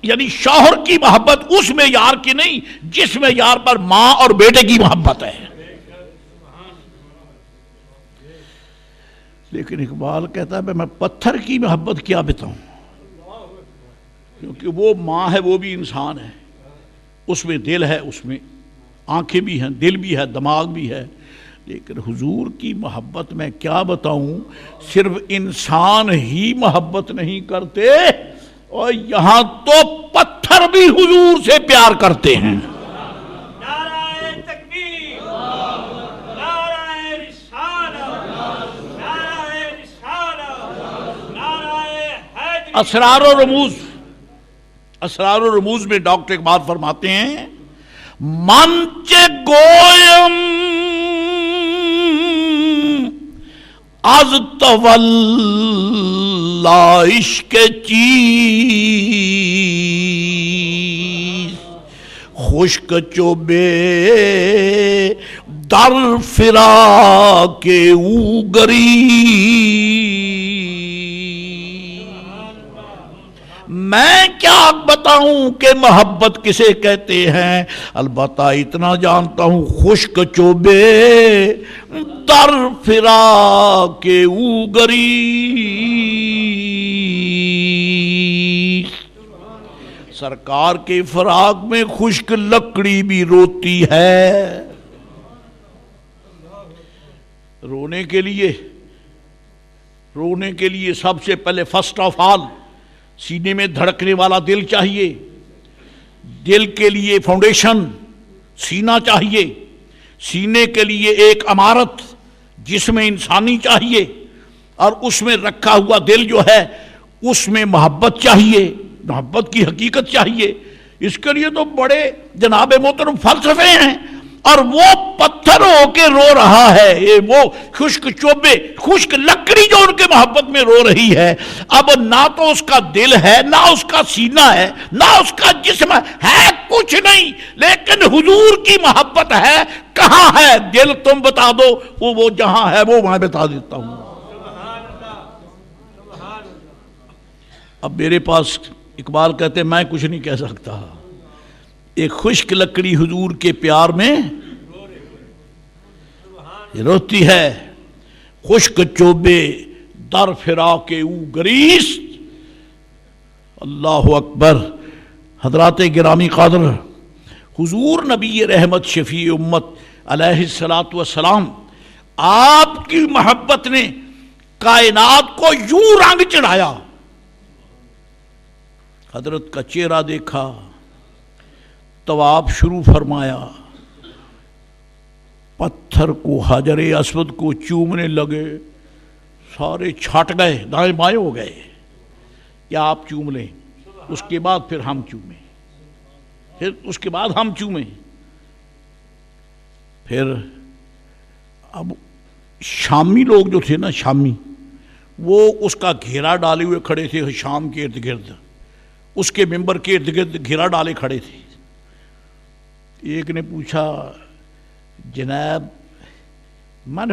یعنی شوہر کی محبت اس معیار کی نہیں جس معیار پر ماں اور بیٹے کی محبت ہے۔ لیکن اقبال کہتا ہے میں پتھر کی محبت کیا بتاؤں، کیونکہ وہ ماں ہے، وہ بھی انسان ہے، اس میں دل ہے، اس میں آنکھیں بھی ہیں، دل بھی ہے، دماغ بھی ہے۔ لیکن حضور کی محبت میں کیا بتاؤں، صرف انسان ہی محبت نہیں کرتے، اور یہاں تو پتھر بھی حضور سے پیار کرتے ہیں۔ نعرہ تکبیر، نعرہ رسالت، نعرہ رسالت، نعرہ حیدری۔ اسرار و رموز میں ڈاکٹر اقبال فرماتے ہیں منچ گویم از تولا عشق چیز خشک چوبے در فراق او گری۔ میں کیا بتاؤں کہ محبت کسے کہتے ہیں، البتہ اتنا جانتا ہوں خشک چوبے در فراق او گری۔ سرکار کے فراق میں خشک لکڑی بھی روتی ہے۔ رونے کے لیے سب سے پہلے فرسٹ آف آل سینے میں دھڑکنے والا دل چاہیے، دل کے لیے فاؤنڈیشن سینہ چاہیے، سینے کے لیے ایک عمارت جسم انسانی چاہیے، اور اس میں رکھا ہوا دل جو ہے اس میں محبت چاہیے، محبت کی حقیقت چاہیے۔ اس کے لیے تو بڑے جناب محترم فلسفے ہیں، اور وہ پتھر ہو کے رو رہا ہے، یہ وہ خشک چوبے، خشک لکڑی جو ان کے محبت میں رو رہی ہے۔ اب نہ تو اس کا دل ہے، نہ اس کا سینہ ہے، نہ اس کا جسم ہے، کچھ نہیں، لیکن حضور کی محبت ہے۔ کہاں ہے دل تم بتا دو، وہ جہاں ہے وہ میں بتا دیتا ہوں۔ اب میرے پاس اقبال کہتے ہیں میں کچھ نہیں کہہ سکتا، ایک خشک لکڑی حضور کے پیار میں روتی ہے، خشک چوبے در فراق او گریست۔ اللہ اکبر۔ حضرات گرامی قادر، حضور نبی رحمت شفیع امت علیہ السلام، آپ کی محبت نے کائنات کو یوں رنگ چڑھایا۔ حضرت کا چہرہ دیکھا، طواف شروع فرمایا، پتھر کو حجر اسود کو چومنے لگے، سارے چھٹ گئے، دائیں بائیں ہو گئے، یا آپ چوم لیں، اس کے بعد پھر ہم چومیں، پھر اس کے بعد ہم چومیں۔ پھر اب شامی لوگ جو تھے نا، شامی، وہ اس کا گھیرا ڈالے ہوئے کھڑے تھے، شام کے ارد گرد، اس کے ممبر کے ارد گرد گھیرا ڈالے کھڑے تھے۔ ایک نے پوچھا جناب من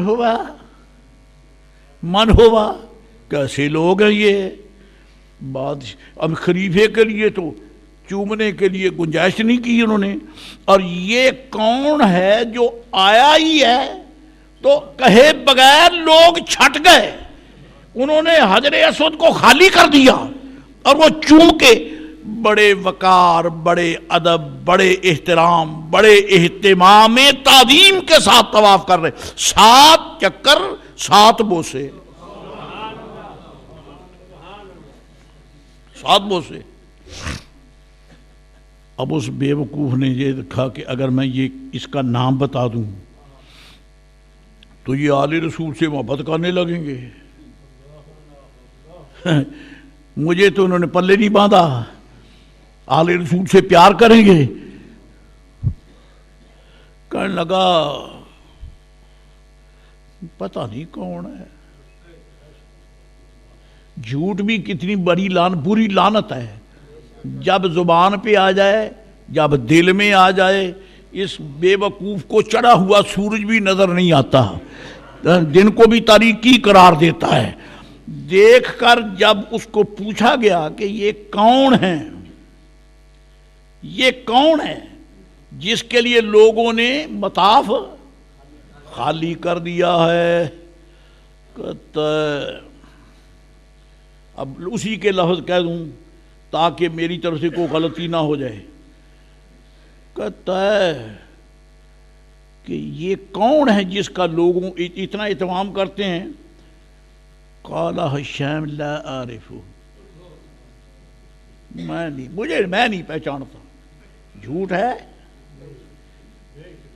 ہوا کیسے لوگ ہیں یہ؟ اب خلیفے کے لیے تو چومنے کے لیے گنجائش نہیں کی انہوں نے، اور یہ کون ہے جو آیا ہی ہے تو کہے بغیر لوگ چھٹ گئے۔ انہوں نے حجر اسود کو خالی کر دیا، اور وہ چوم کے بڑے وقار، بڑے ادب، بڑے احترام، بڑے اہتمام تعظیم کے ساتھ طواف کر رہے، 7 چکر 7 بوسے، 7 بوسے۔ اب اس بے وقوف نے یہ دیکھا کہ اگر میں اس کا نام بتا دوں تو یہ آل رسول سے محبت کرنے لگیں گے، مجھے تو انہوں نے پلے نہیں باندھا، آل رسول سے پیار کریں گے۔ کہنے لگا پتہ نہیں کون ہے، جھوٹ بھی کتنی بڑی بری لعنت ہے، جب زبان پہ آ جائے، جب دل میں آ جائے، اس بے وقوف کو چڑھا ہوا سورج بھی نظر نہیں آتا، دن کو بھی تاریکی قرار دیتا ہے۔ دیکھ کر جب اس کو پوچھا گیا کہ یہ کون ہے، یہ کون ہے جس کے لیے لوگوں نے مطاف خالی کر دیا ہے، کہتا ہے اب اسی کے لفظ کہہ دوں تاکہ میری طرف سے کوئی غلطی نہ ہو جائے، کہتا ہے کہ یہ کون ہے جس کا لوگوں اتنا اہتمام کرتے ہیں؟ قال ہشام لا اعرف، میں نہیں پہچانتا۔ جھوٹ ہے،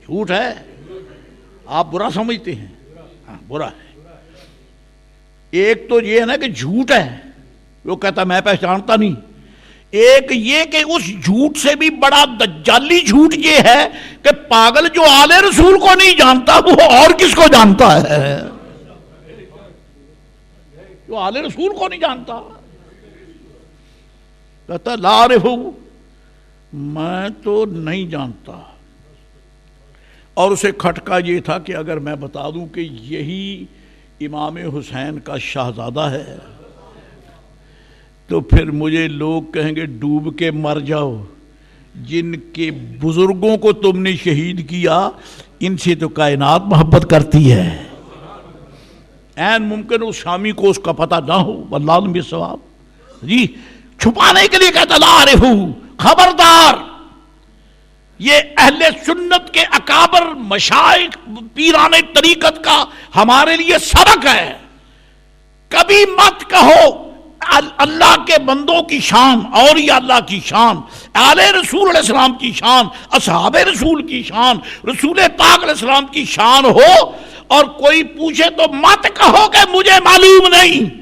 جھوٹ ہے، آپ برا سمجھتے ہیں، ہاں برا ہے۔ ایک تو یہ ہے نا کہ جھوٹ ہے، وہ کہتا میں پہچانتا نہیں، ایک یہ کہ اس جھوٹ سے بھی بڑا دجالی جھوٹ یہ ہے کہ پاگل جو آل رسول کو نہیں جانتا وہ اور کس کو جانتا ہے؟ جو آل رسول کو نہیں جانتا کہتا لا عارف، میں تو نہیں جانتا۔ اور اسے کھٹکا یہ تھا کہ اگر میں بتا دوں کہ یہی امام حسین کا شہزادہ ہے تو پھر مجھے لوگ کہیں گے ڈوب کے مر جاؤ، جن کے بزرگوں کو تم نے شہید کیا ان سے تو کائنات محبت کرتی ہے۔ این ممکن اس شامی کو اس کا پتہ نہ ہو، واللہ عالم بالصواب۔ جی چھپانے کے لیے کہتا لا عارف، خبردار، یہ اہل سنت کے اکابر مشائخ پیران طریقت کا ہمارے لیے سبق ہے۔ کبھی مت کہو اللہ کے بندوں کی شان، اولیاء اللہ کی شان، آل رسول علیہ السلام کی شان، اصحاب رسول کی شان، رسول پاک علیہ السلام کی شان ہو اور کوئی پوچھے تو مت کہو کہ مجھے معلوم نہیں۔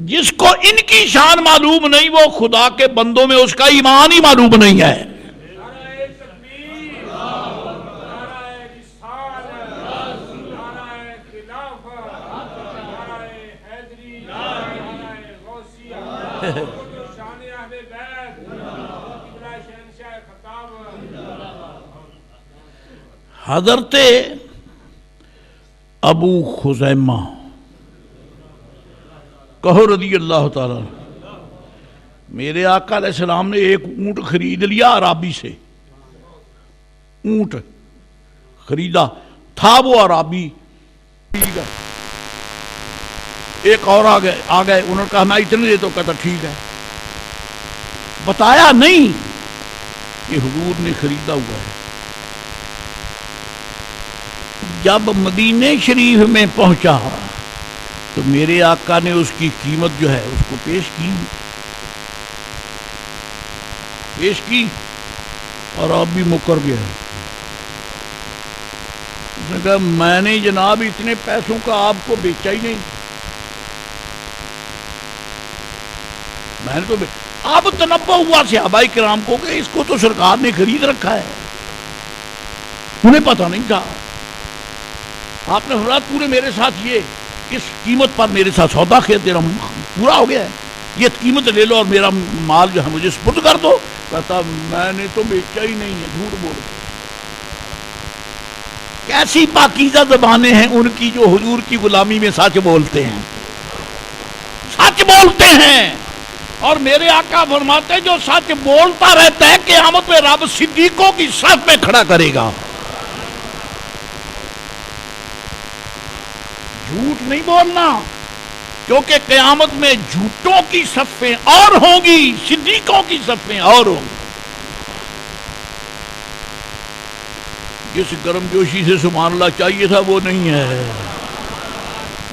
جس کو ان کی شان معلوم نہیں وہ خدا کے بندوں میں اس کا ایمان ہی معلوم نہیں ہے۔ حضرت ابو خزیمہ کہو رضی اللہ تعالی، میرے آقا علیہ السلام نے ایک اونٹ خرید لیا عرابی سے، اونٹ خریدا تھا، وہ عرابی ایک اور آ گئے انہوں نے کہا میں اتنے دے تو کہتا ٹھیک ہے، بتایا نہیں کہ حضور نے خریدا ہوا ہے۔ جب مدینہ شریف میں پہنچا تو میرے آقا نے اس کی قیمت جو ہے اس کو پیش کی اور اب بھی مکر گیا۔ اس نے کہا میں نے جناب اتنے پیسوں کا آپ کو بیچا ہی نہیں، میں نے تو اب تنبہ ہوا صحابہ کرام کو کہ اس کو تو سرکار نے خرید رکھا ہے، انہیں پتہ نہیں تھا۔ آپ نے فرمایا تو نے میرے ساتھ یہ اس قیمت پر میرے ساتھ سودا کیا، تیرا پورا ہو گیا ہے، یہ قیمت لے لو اور میرا مال جو ہے مجھے سپرد کر دو۔ کہتا میں نے تو بیچا ہی نہیں ہے، جھوٹ بول رہے۔ کیسی پاکیزہ زبانیں ہیں ان کی جو حضور کی غلامی میں سچ بولتے ہیں، سچ بولتے ہیں۔ اور میرے آقا فرماتے ہیں جو سچ بولتا رہتا ہے قیامت میں رب صدیقوں کی صف میں کھڑا کرے گا۔ جھوٹ نہیں بولنا، کیونکہ قیامت میں جھوٹوں کی صفیں اور ہوں گی، صدیقوں کی صفیں اور ہوں گی۔ جس گرم جوشی سے سبحان اللہ چاہیے تھا وہ نہیں ہے۔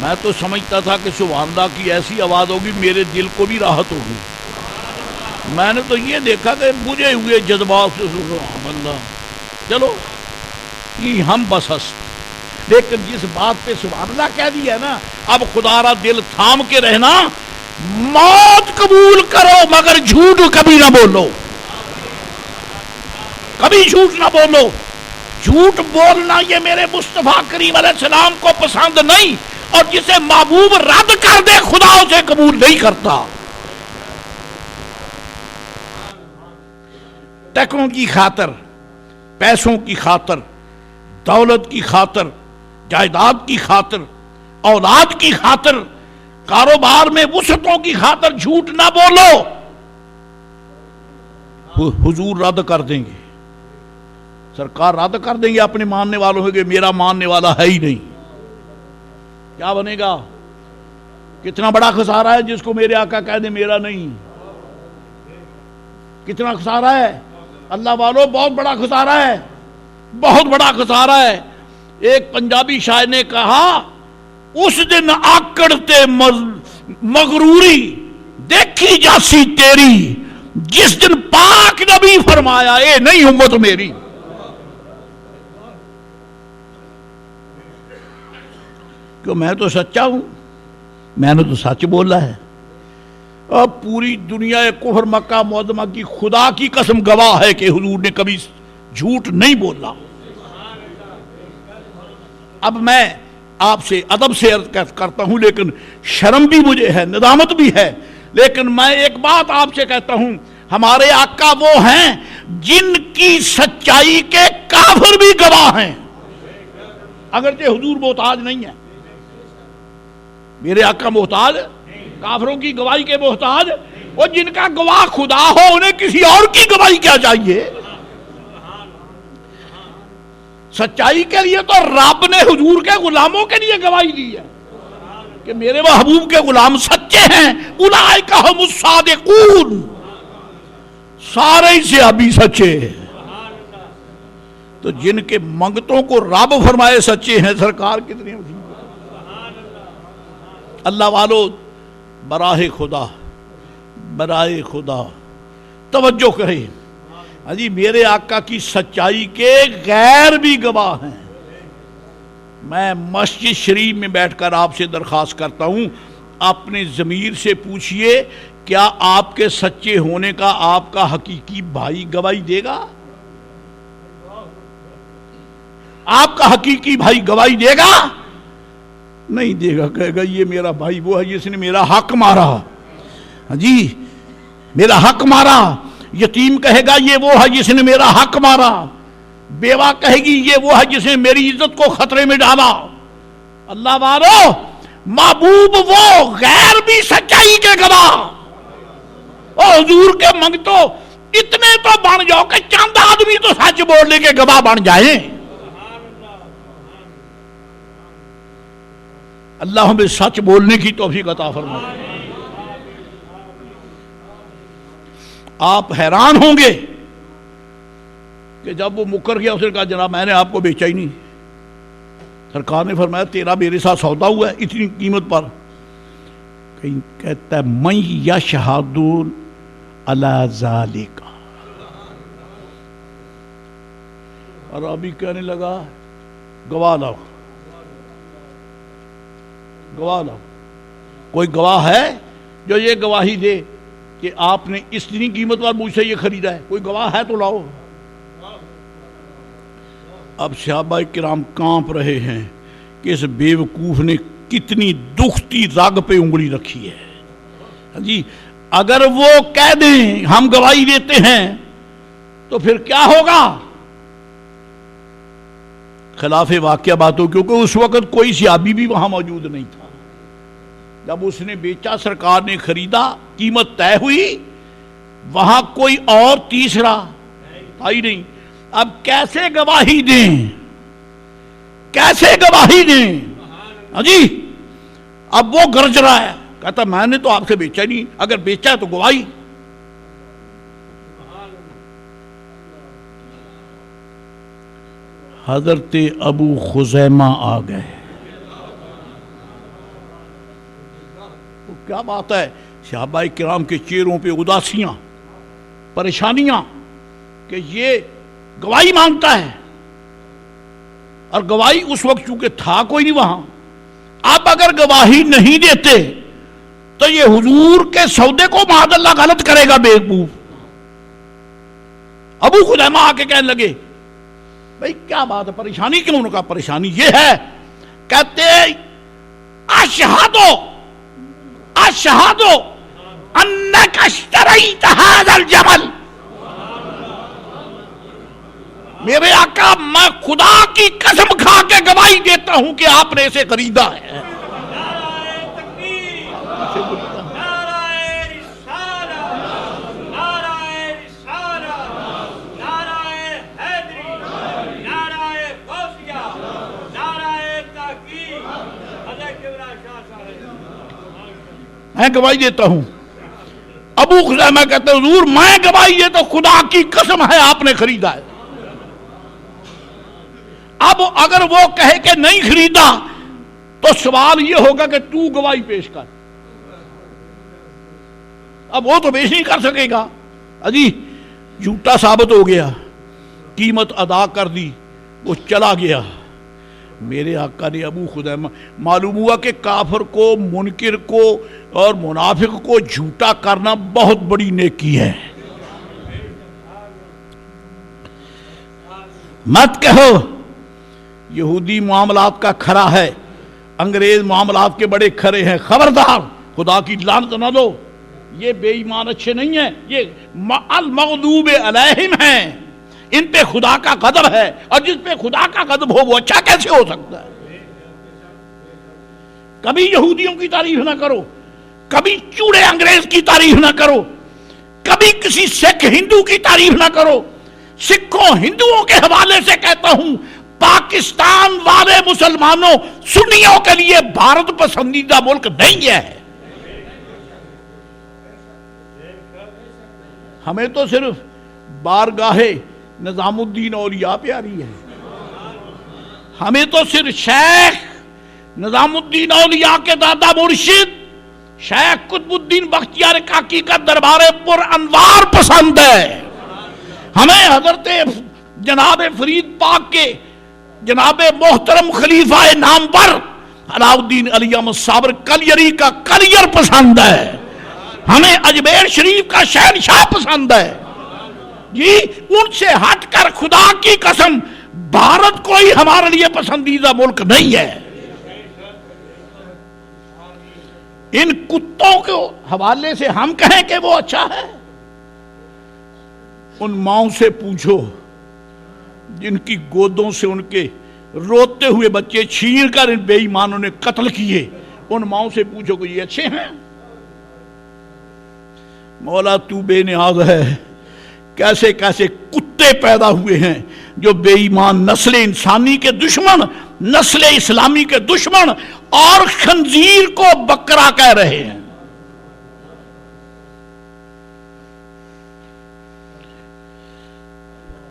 میں تو سمجھتا تھا کہ سبحان اللہ کی ایسی آواز ہوگی میرے دل کو بھی راحت ہوگی، میں نے تو یہ دیکھا کہ بجھے ہوئے جذبات سے سبحان اللہ۔ چلو یہ ہم بس ہست، لیکن جس بات پہ سبحان اللہ کہہ دیا ہے نا، اب خدا را دل تھام کے رہنا، موت قبول کرو مگر جھوٹ کبھی نہ بولو، کبھی جھوٹ نہ بولو۔ جھوٹ بولنا یہ میرے مصطفیٰ کریم علیہ السلام کو پسند نہیں، اور جسے محبوب رد کر دے خدا اسے قبول نہیں کرتا۔ ٹکوں کی خاطر پیسوں کی خاطر، دولت کی خاطر، جائیداد کی خاطر، اولاد کی خاطر، کاروبار میں وسعتوں کی خاطر جھوٹ نہ بولو، حضور رد کر دیں گے، سرکار رد کر دیں گے اپنے ماننے والوں کہ میرا ماننے والا ہے ہی نہیں۔ کیا بنے گا؟ کتنا بڑا خسارہ ہے جس کو میرے آقا کہہ دیں میرا نہیں، کتنا خسارہ ہے اللہ والوں، بہت بڑا خسارہ ہے، بہت بڑا خسارہ ہے۔ ایک پنجابی شاعر نے کہا اس دن آکڑتے مغروری دیکھی جاسی تیری، جس دن پاک نبی فرمایا اے نہیں امت میری۔ کہ میں تو سچا ہوں، میں نے تو سچ بولا ہے، اب پوری دنیا کفر مکہ معظمہ کی خدا کی قسم گواہ ہے کہ حضور نے کبھی جھوٹ نہیں بولا۔ اب میں آپ سے ادب سے عرض کرتا ہوں، لیکن شرم بھی مجھے ہے، ندامت بھی ہے، لیکن میں ایک بات آپ سے کہتا ہوں، ہمارے آقا وہ ہیں جن کی سچائی کے کافر بھی گواہ ہیں، اگرچہ حضور محتاج نہیں ہے، میرے آقا محتاج، کافروں کی گواہی کے محتاج، اور جن کا گواہ خدا ہو انہیں کسی اور کی گواہی کیا چاہیے؟ سچائی کے لیے تو رب نے حضور کے غلاموں کے لیے گواہی دی ہے کہ میرے محبوب کے غلام سچے ہیں، اولئک ھم الصادقون، سارے ہی سے ابھی سچے ہیں۔ تو جن کے منگتوں کو رب فرمائے سچے ہیں، سرکار کتنے عظیم۔ اللہ والو، براہ خدا، براہ خدا توجہ کریں، جی میرے آقا کی سچائی کے غیر بھی گواہ ہیں۔ میں مسجد شریف میں بیٹھ کر آپ سے درخواست کرتا ہوں، اپنے ضمیر سے پوچھئے کیا آپ کے سچے ہونے کا آپ کا حقیقی بھائی گواہی دے گا؟ آپ کا حقیقی بھائی گواہی دے گا؟ نہیں دے گا، کہے گا یہ میرا بھائی وہ ہے جس نے میرا حق مارا، جی میرا حق مارا۔ یتیم کہے گا یہ وہ ہے جس نے میرا حق مارا، بیوہ کہے گی یہ وہ ہے جس نے میری عزت کو خطرے میں ڈالا۔ اللہ والو، محبوب وہ غیر بھی سچائی کے گواہ، اور حضور کے منگتو اتنے تو بن جاؤ کہ چند آدمی تو سچ بولنے کے گواہ بن جائیں۔ اللہ ہمیں سچ بولنے کی توفیق عطا فرمائے۔ آپ حیران ہوں گے کہ جب وہ مکر گیا، اس نے کہا جناب میں نے آپ کو بیچا ہی نہیں، سرکار نے فرمایا تیرا میرے ساتھ سودا ہوا ہے اتنی قیمت پر۔ کہتا ہے من یشہد علی ذالک، اور ابھی کہنے لگا گواہ لاؤ، گواہ لاؤ، کوئی گواہ ہے جو یہ گواہی دے کہ آپ نے اتنی قیمت پر مجھ سے یہ خریدا ہے؟ کوئی گواہ ہے تو لاؤ۔ اب صحابہ کرام کانپ رہے ہیں کہ اس بیوقوف نے کتنی دکھتی رگ پہ انگلی رکھی ہے، جی اگر وہ کہہ دیں ہم گواہی دیتے ہیں تو پھر کیا ہوگا؟ خلاف واقعہ بات ہو، کیونکہ اس وقت کوئی صحابی بھی وہاں موجود نہیں تھا۔ جب اس نے بیچا، سرکار نے خریدا، قیمت طے ہوئی، وہاں کوئی اور تیسرا تھا ہی نہیں۔ اب کیسے گواہی دیں؟ کیسے گواہی دیں؟ جی اب وہ گرج رہا ہے، کہتا میں نے تو آپ سے بیچا نہیں، اگر بیچا ہے تو گواہی۔ حضرت ابو خزیمہ آ گئے۔ کیا بات ہے، صحابہ کرام کے چہروں پہ اداسیاں، پریشانیاں کہ یہ گواہی مانگتا ہے، اور گواہی اس وقت چونکہ تھا کوئی نہیں وہاں۔ آپ اگر گواہی نہیں دیتے تو یہ حضور کے سودے کو معاذ اللہ غلط کرے گا بیوقوف۔ ابو خزیمہ آ کے کہنے لگے بھئی کیا بات ہے، پریشانی کیوں؟ انہوں نے کہا پریشانی یہ ہے، کہتے اشہدو اشہدو انک اشتریت ھذا الجمل، میرے آقا میں خدا کی قسم کھا کے گواہی دیتا ہوں کہ آپ نے اسے خریدا ہے. نعرہ تکبیر، نعرہ رسالت، نعرہ رسالت، نعرہ حیدری، نعرہ غوثیہ، نعرہ تحقیق. حضرت کبریٰ شاہ صاحب میں گواہی دیتا ہوں. ابو خزیمہ کہتے ہیں حضور میں گواہی دیتا ہوں خدا کی قسم ہے آپ نے خریدا ہے. اب اگر وہ کہے کہ نہیں خریدا تو سوال یہ ہوگا کہ تو گواہی پیش کر. اب وہ تو پیش نہیں کر سکے گا. اجی جھوٹا ثابت ہو گیا، قیمت ادا کر دی، وہ چلا گیا. میرے آقا نے ابو خزیمہ، معلوم ہوا کہ کافر کو، منکر کو اور منافق کو جھوٹا کرنا بہت بڑی نیکی ہے. مت کہو یہودی معاملات کا کھرا ہے، انگریز معاملات کے بڑے کھرے ہیں. خبردار، خدا کی لعنت نہ دو. یہ بے ایمان اچھے نہیں ہیں، یہ المغضوب علیہم ہیں، ان پہ خدا کا غضب ہے. اور جس پہ خدا کا غضب ہو وہ اچھا کیسے ہو سکتا ہے؟ کبھی یہودیوں کی تعریف نہ کرو، کبھی چوڑے انگریز کی تعریف نہ کرو، کبھی کسی سکھ ہندو کی تعریف نہ کرو. سکھوں ہندوؤں کے حوالے سے کہتا ہوں، پاکستان والے مسلمانوں سنیوں کے لیے بھارت پسندیدہ ملک نہیں ہے. ہمیں تو صرف بارگاہ نظام الدین اولیاء پیاری ہے. ہمیں تو صرف شیخ نظام الدین اولیاء کے دادا مرشد شیخ قطب الدین بختیار کاکی کا دربار پر انوار پسند ہے. ہمیں حضرت جناب فرید پاک کے جناب محترم خلیفہ نامور علاؤالدین علی احمد صابر کلیری کا کلیر پسند ہے. ہمیں اجمیر شریف کا شہنشاہ پسند ہے. جی ان سے ہٹ کر خدا کی قسم بھارت کوئی ہمارے لیے پسندیدہ ملک نہیں ہے. ان کتوں کے حوالے سے ہم کہیں کہ وہ اچھا ہے. ان ماؤں سے پوچھو جن کی گودوں سے ان کے روتے ہوئے بچے چھین کر ان بے ایمانوں نے قتل کیے، ان ماؤں سے پوچھو کہ یہ اچھے ہیں؟ مولا تو بے نیاز ہے. کیسے کیسے کتے پیدا ہوئے ہیں جو بے ایمان، نسل انسانی کے دشمن، نسل اسلامی کے دشمن اور خنزیر کو بکرا کہہ رہے ہیں.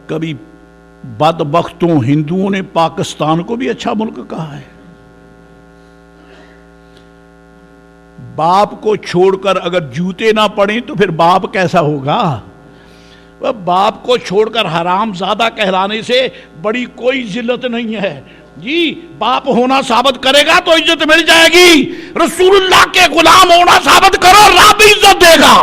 کبھی بدبختوں ہندوؤں نے پاکستان کو بھی اچھا ملک کہا ہے. باپ کو چھوڑ کر اگر جوتے نہ پڑیں تو پھر باپ کیسا ہوگا؟ باپ کو چھوڑ کر حرام زادہ کہلانے سے بڑی کوئی ذلت نہیں ہے. جی باپ ہونا ثابت کرے گا تو عزت مل جائے گی. رسول اللہ کے غلام ہونا ثابت کرو، رب عزت دے گا.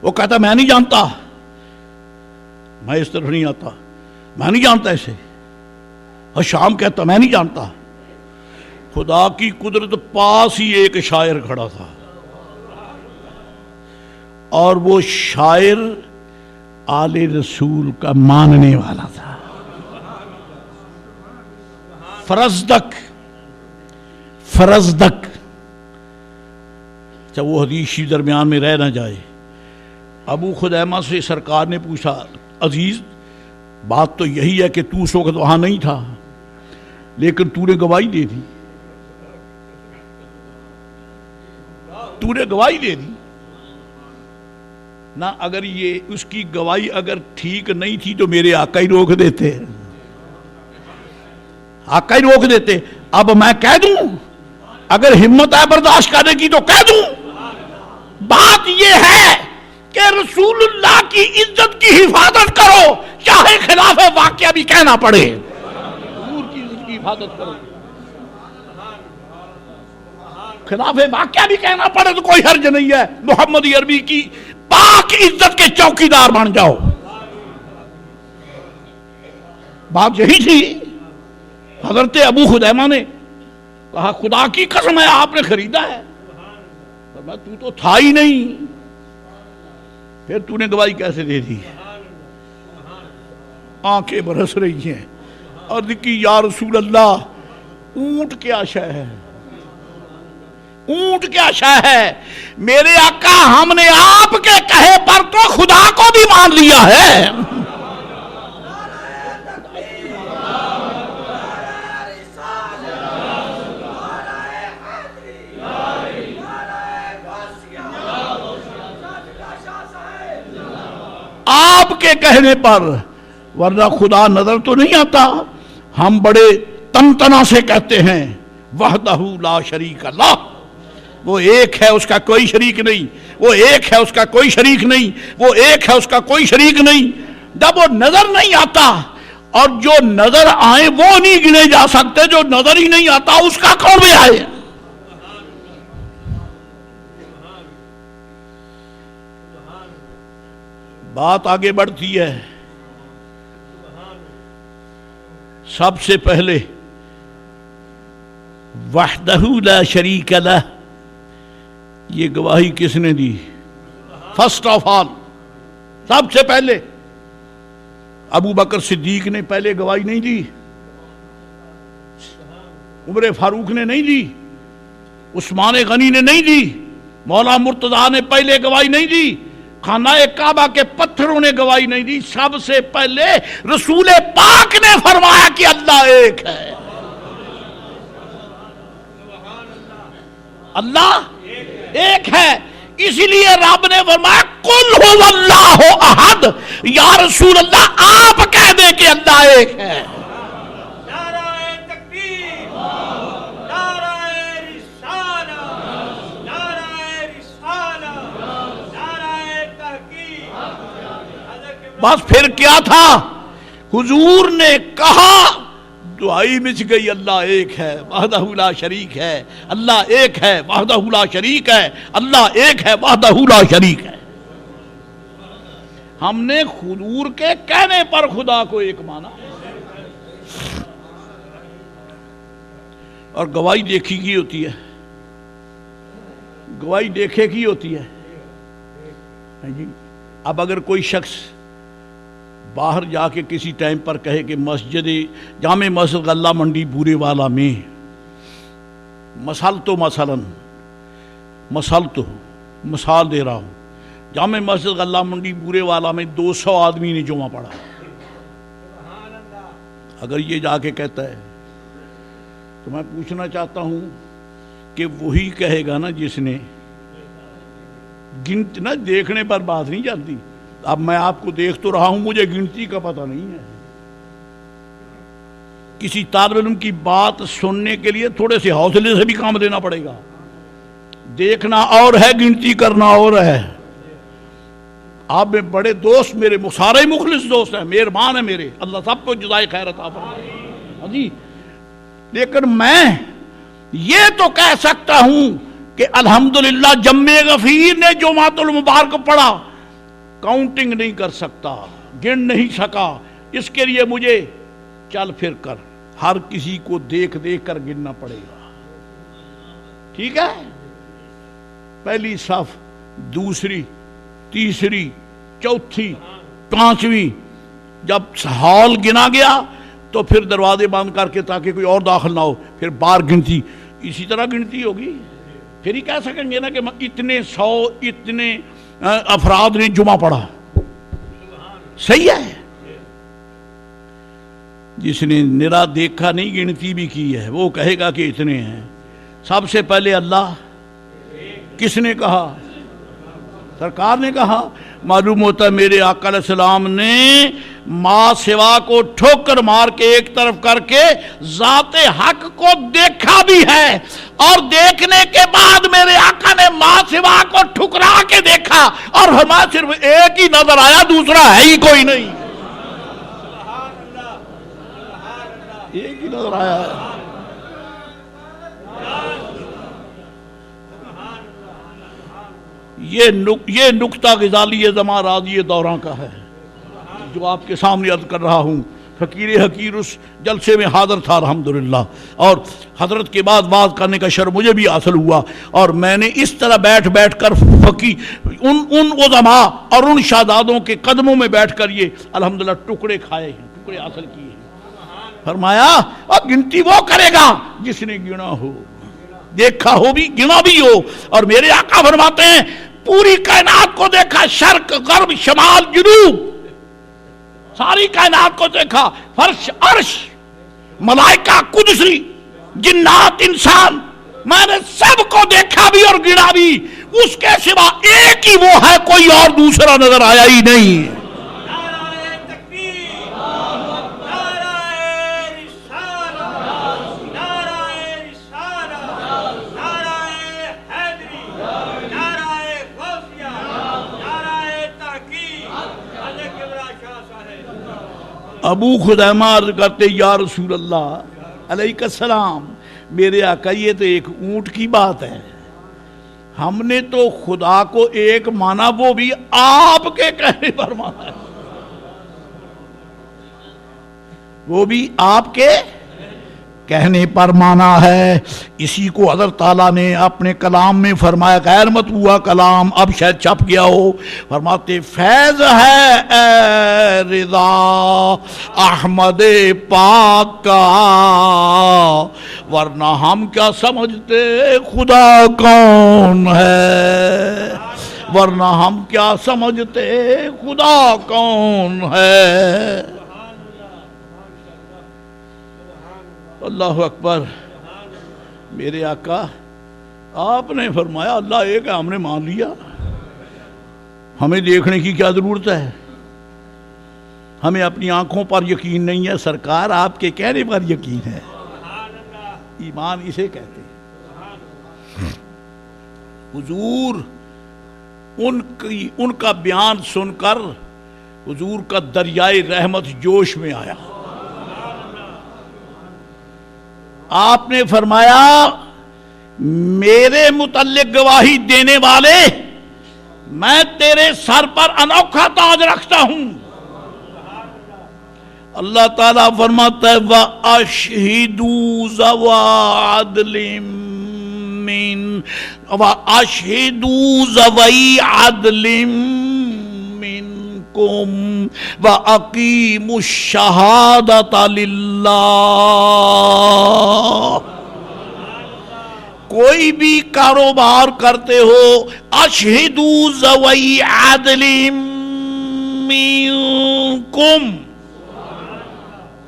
وہ کہتا میں نہیں جانتا، میں اس طرف نہیں آتا، میں نہیں جانتا اسے. اور شام کہتا میں نہیں جانتا. خدا کی قدرت پاس ہی ایک شاعر کھڑا تھا اور وہ شاعر آل رسول کا ماننے والا تھا. فرزدق جب وہ حدیث درمیان میں رہ نہ جائے، ابو خزیمہ سے سرکار نے پوچھا عزیز بات تو یہی ہے کہ تو اس وقت وہاں نہیں تھا لیکن تو نے گواہی دے دی. تو نے گواہی دے دی نہ. اگر یہ اس کی گواہی اگر ٹھیک نہیں تھی تو میرے آقا ہی روک دیتے، آقا ہی روک دیتے. اب میں کہہ دوں، اگر ہمت ہے برداشت کرنے کی تو کہہ دوں. بات یہ ہے کہ رسول اللہ کی عزت کی حفاظت کرو چاہے خلاف واقعہ بھی کہنا پڑے. حضور کی عزت کی حفاظت کرو خلاف واقعہ بھی کہنا پڑے تو کوئی حرج نہیں ہے. محمد عربی کی پاک عزت کے چوکیدار بن جاؤ. بات یہی تھی. حضرت ابو خزیمہ نے کہا خدا کی قسم ہے آپ نے خریدا ہے. تو تھا ہی نہیں. پھر تو نے گواہی کیسے دے دی؟ آنکھیں برس رہی ہیں، عرض کی یا رسول اللہ اونٹ کیا شے ہے، اونٹ کیا شے ہے؟ میرے آقا ہم نے آپ کے کہے پر تو خدا کو بھی مان لیا ہے۔ آپ کے کہنے پر، ورنہ خدا نظر تو نہیں آتا۔ ہم بڑے تنتنا سے کہتے ہیں وحدہ لا شریک اللہ، وہ ایک ہے اس کا کوئی شریک نہیں، وہ ایک ہے اس کا کوئی شریک نہیں، وہ ایک ہے اس کا کوئی شریک نہیں۔ جب وہ نظر نہیں آتا، اور جو نظر آئے وہ نہیں گنے جا سکتے، جو نظر ہی نہیں آتا اس کا کون بھی آئے؟ بات آگے بڑھتی ہے۔ سب سے پہلے وحدہ لا شریک لہ، یہ گواہی کس نے دی؟ فرسٹ آف آل، سب سے پہلے ابو بکر صدیق نے پہلے گواہی نہیں دی، عمر فاروق نے نہیں دی، عثمان غنی نے نہیں دی، مولا مرتضیٰ نے پہلے گواہی نہیں دی، خانہ کعبہ کے پتھروں نے گواہی نہیں دی۔ سب سے پہلے رسول پاک نے فرمایا کہ اللہ ایک ہے، اللہ ایک ہے۔ اسی لیے رب نے فرمایا قل هو اللہ احد، یا رسول اللہ آپ کہہ دیں کہ اللہ ایک ہے۔ نعرہ تکبیر، نعرہ رسالہ، نعرہ رسالہ، نعرہ تحقیق۔ بس پھر کیا تھا؟ حضور نے کہا، دعائی مچ گئی، اللہ ایک ہے وحدہ لا شریک ہے، اللہ ایک ہے وحدہ لا شریک ہے، اللہ ایک ہے وحدہ لا شریک ہے۔ ہم نے حضور کے کہنے پر خدا کو ایک مانا، اور گواہی دیکھی کی ہوتی ہے، گواہی دیکھے کی ہوتی ہے جی۔ اب اگر کوئی شخص باہر جا کے کسی ٹائم پر کہے کہ مسجد جامع مسجد غلہ منڈی بورے والا میں مثال دے رہا ہوں، جامع مسجد غلہ منڈی بورے والا میں 200 آدمی نے جمعہ پڑھا، اگر یہ جا کے کہتا ہے تو میں پوچھنا چاہتا ہوں کہ وہی کہے گا نا جس نے گنتی، نہ دیکھنے پر بات نہیں جاتی۔ اب میں آپ کو دیکھ تو رہا ہوں، مجھے گنتی کا پتہ نہیں ہے۔ کسی طالب علم کی بات سننے کے لیے تھوڑے سے حوصلے سے بھی کام دینا پڑے گا، دیکھنا اور ہے، گنتی کرنا اور ہے۔ آپ میں بڑے دوست میرے سارے مخلص دوست ہیں، مہربان ہیں میرے، اللہ سب کو جزائے خیر عطا فرمائے جی۔ لیکن میں یہ تو کہہ سکتا ہوں کہ الحمدللہ جمع غفیر نے جمعۃ المبارک پڑھا، کاؤنٹنگ نہیں کر سکتا، گن نہیں سکا، اس کے لیے مجھے چل پھر کر ہر کسی کو دیکھ دیکھ کر گننا پڑے گا، ٹھیک ہے؟ پہلی صف، دوسری، تیسری، چوتھی، پانچویں، جب ہال گنا گیا تو پھر دروازے بند کر کے تاکہ کوئی اور داخل نہ ہو، پھر بار گنتی، اسی طرح گنتی ہوگی۔ پھر ہی کہہ سکیں گے نا کہ اتنے 100 اتنے افراد نے جمعہ پڑھا، صحیح ہے۔ جس نے نرا دیکھا نہیں گنتی بھی کی ہے وہ کہے گا کہ اتنے ہیں۔ سب سے پہلے اللہ کس نے کہا؟ سرکار نے کہا۔ معلوم ہوتا ہے میرے آقا علیہ السلام نے ماں سوا کو ٹھوکر مار کے ایک طرف کر کے ذات حق کو دیکھا بھی ہے، اور دیکھنے کے بعد میرے آقا نے ماں سوا کو ٹھکرا کے دیکھا، اور ہمیں صرف ایک ہی نظر آیا، دوسرا ہے ہی کوئی نہیں، ایک ہی نظر آیا ہے۔ یہ نکتہ غزالی زمان راضی دوراں کا ہے جو آپ کے سامنے عرض کر رہا ہوں۔ فقیر حقیر اس جلسے میں حاضر تھا الحمدللہ، اور حضرت کے بعد بات کرنے کا شرف مجھے بھی حاصل ہوا، اور میں نے اس طرح بیٹھ کر ان علماء اور ان شہزادوں کے قدموں میں بیٹھ کر یہ الحمدللہ ٹکڑے کھائے ہیں، ٹکڑے حاصل کیے ہیں۔ فرمایا اور گنتی وہ کرے گا جس نے گنا ہو، دیکھا ہو بھی، گنا بھی ہو۔ اور میرے آقا فرماتے ہیں پوری کائنات کو دیکھا، شرق غرب شمال جنوب، ساری کائنات کو دیکھا، فرش عرش ملائکہ قدسی جنات انسان، میں نے سب کو دیکھا بھی اور گنا بھی، اس کے سوا ایک ہی وہ ہے، کوئی اور دوسرا نظر آیا ہی نہیں۔ نعرہ تکبیر، نعرہ رسالہ، نعرہ رسالہ، نعرہ حیدری، نعرہ غوثیہ، نعرہ تحقیق، حضرت کبریٰ شاہ صاحب۔ ابو خدیمہ عرض کرتے یا رسول اللہ علیہ السلام، میرے آقا یہ تو ایک اونٹ کی بات ہے، ہم نے تو خدا کو ایک مانا، وہ بھی آپ کے کہنے پر مانا ہے، وہ بھی آپ کے کہنے پر مانا ہے۔ اسی کو حضرت تعالیٰ نے اپنے کلام میں فرمایا، غیر مطبوعہ کلام، اب شاید چھپ گیا ہو، فرماتے فیض ہے اے رضا احمد پاک کا، ورنہ ہم کیا سمجھتے خدا کون ہے، ورنہ ہم کیا سمجھتے خدا کون ہے۔ اللہ اکبر۔ میرے آقا آپ نے فرمایا اللہ ایک ہے، ہم نے مان لیا، ہمیں دیکھنے کی کیا ضرورت ہے، ہمیں اپنی آنکھوں پر یقین نہیں ہے، سرکار آپ کے کہنے پر یقین ہے، ایمان اسے کہتے ہیں۔ حضور ان کا بیان سن کر حضور کا دریائے رحمت جوش میں آیا، آپ نے فرمایا میرے متعلق گواہی دینے والے، میں تیرے سر پر انوکھا تاج رکھتا ہوں۔ اللہ تعالیٰ فرماتا ہے وَأَشْهِدُوا ذَوَا عَدْلٍ وَأَشْهِدُوا ذَوَيْ عَدْلٍ مِّنْكُمْ وَأَقِيمُوا الشَّهَادَةَ لِلَّهِ۔ کوئی بھی کاروبار کرتے ہو، اشہدوا ذوی عدل منکم،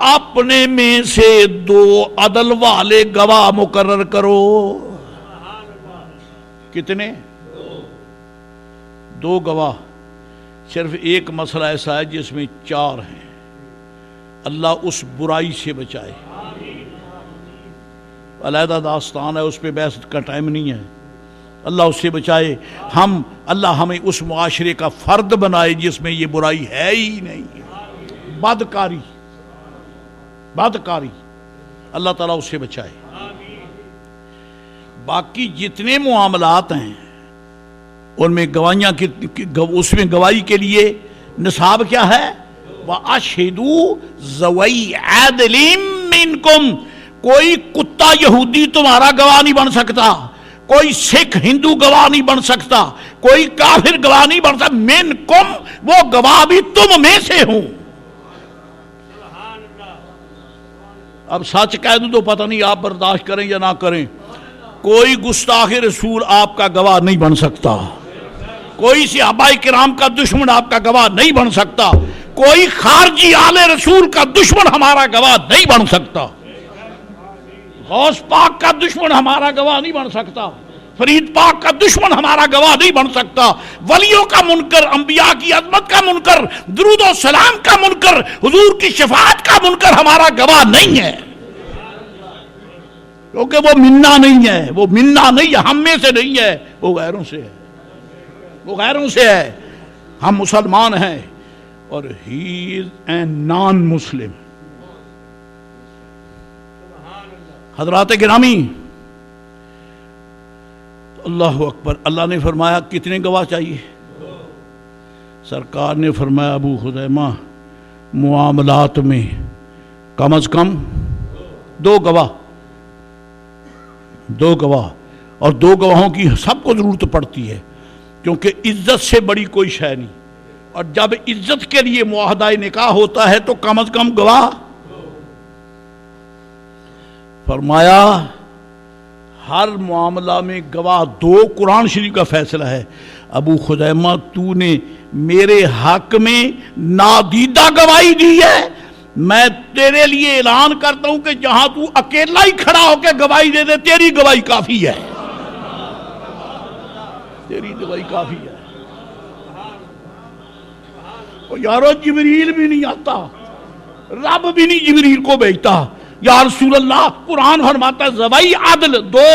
اپنے میں سے دو عدل والے گواہ مقرر کرو۔ کتنے؟ دو گواہ۔ صرف ایک مسئلہ ایسا ہے جس میں چار ہیں، اللہ اس برائی سے بچائے، علیحدہ داستان ہے، اس پہ بحث کا ٹائم نہیں ہے، اللہ اس سے بچائے، اللہ ہمیں اس معاشرے کا فرد بنائے جس میں یہ برائی ہے ہی نہیں، بدکاری، اللہ تعالیٰ اس سے بچائے۔ باقی جتنے معاملات ہیں ان میں گواہیاں اس میں گواہی کے لیے نصاب کیا ہے؟ وَأَشْهِدُوا ذَوَيْ عَدْلٍ مِّنْكُمْ، کوئی کتا یہودی تمہارا گواہ نہیں بن سکتا، کوئی سکھ ہندو گواہ نہیں بن سکتا، کوئی کافر گواہ نہیں بن سکتا، منکم، وہ گواہ بھی تم میں سے ہوں۔ اب سچ کہہ دوں تو پتہ نہیں آپ برداشت کریں یا نہ کریں، کوئی گستاخ رسول آپ کا گواہ نہیں بن سکتا، کوئی صحابہ کرام کا دشمن آپ کا گواہ نہیں بن سکتا، کوئی خارجی آل رسول کا دشمن ہمارا گواہ نہیں بن سکتا، غوث پاک کا دشمن ہمارا گواہ نہیں بن سکتا، فرید پاک کا دشمن ہمارا گواہ نہیں بن سکتا، ولیوں کا منکر، انبیاء کی عظمت کا منکر، درود و سلام کا منکر، حضور کی شفاعت کا منکر ہمارا گواہ نہیں ہے، کیونکہ وہ منا نہیں ہے، وہ منا نہیں ہے، ہم میں سے نہیں ہے، وہ غیروں سے ہے، وہ غیروں سے ہے، ہم مسلمان ہیں اور ہی از اے نان مسلم۔ حضرات گرامی، اللہ اکبر، اللہ نے فرمایا کتنے گواہ چاہیے؟ سرکار نے فرمایا ابو خدیمہ معاملات میں کم از کم دو گواہ، اور دو گواہوں کی سب کو ضرورت پڑتی ہے، کیونکہ عزت سے بڑی کوئی شے نہیں، اور جب عزت کے لیے معاہدہ نکاح ہوتا ہے تو کم از کم گواہ۔ فرمایا ہر معاملہ میں گواہ دو، قرآن شریف کا فیصلہ ہے۔ ابو خزیمہ تو نے میرے حق میں نادیدہ گواہی دی ہے، میں تیرے لیے اعلان کرتا ہوں کہ جہاں تو اکیلا ہی کھڑا ہو کے گواہی دے دے، تیری گواہی کافی ہے، تیری گواہی کافی ہے۔ یارو جبریل بھی نہیں آتا، رب بھی نہیں جبریل کو بھیجتا۔ یا رسول اللہ قرآن فرماتا ہے ذوی عدل دو،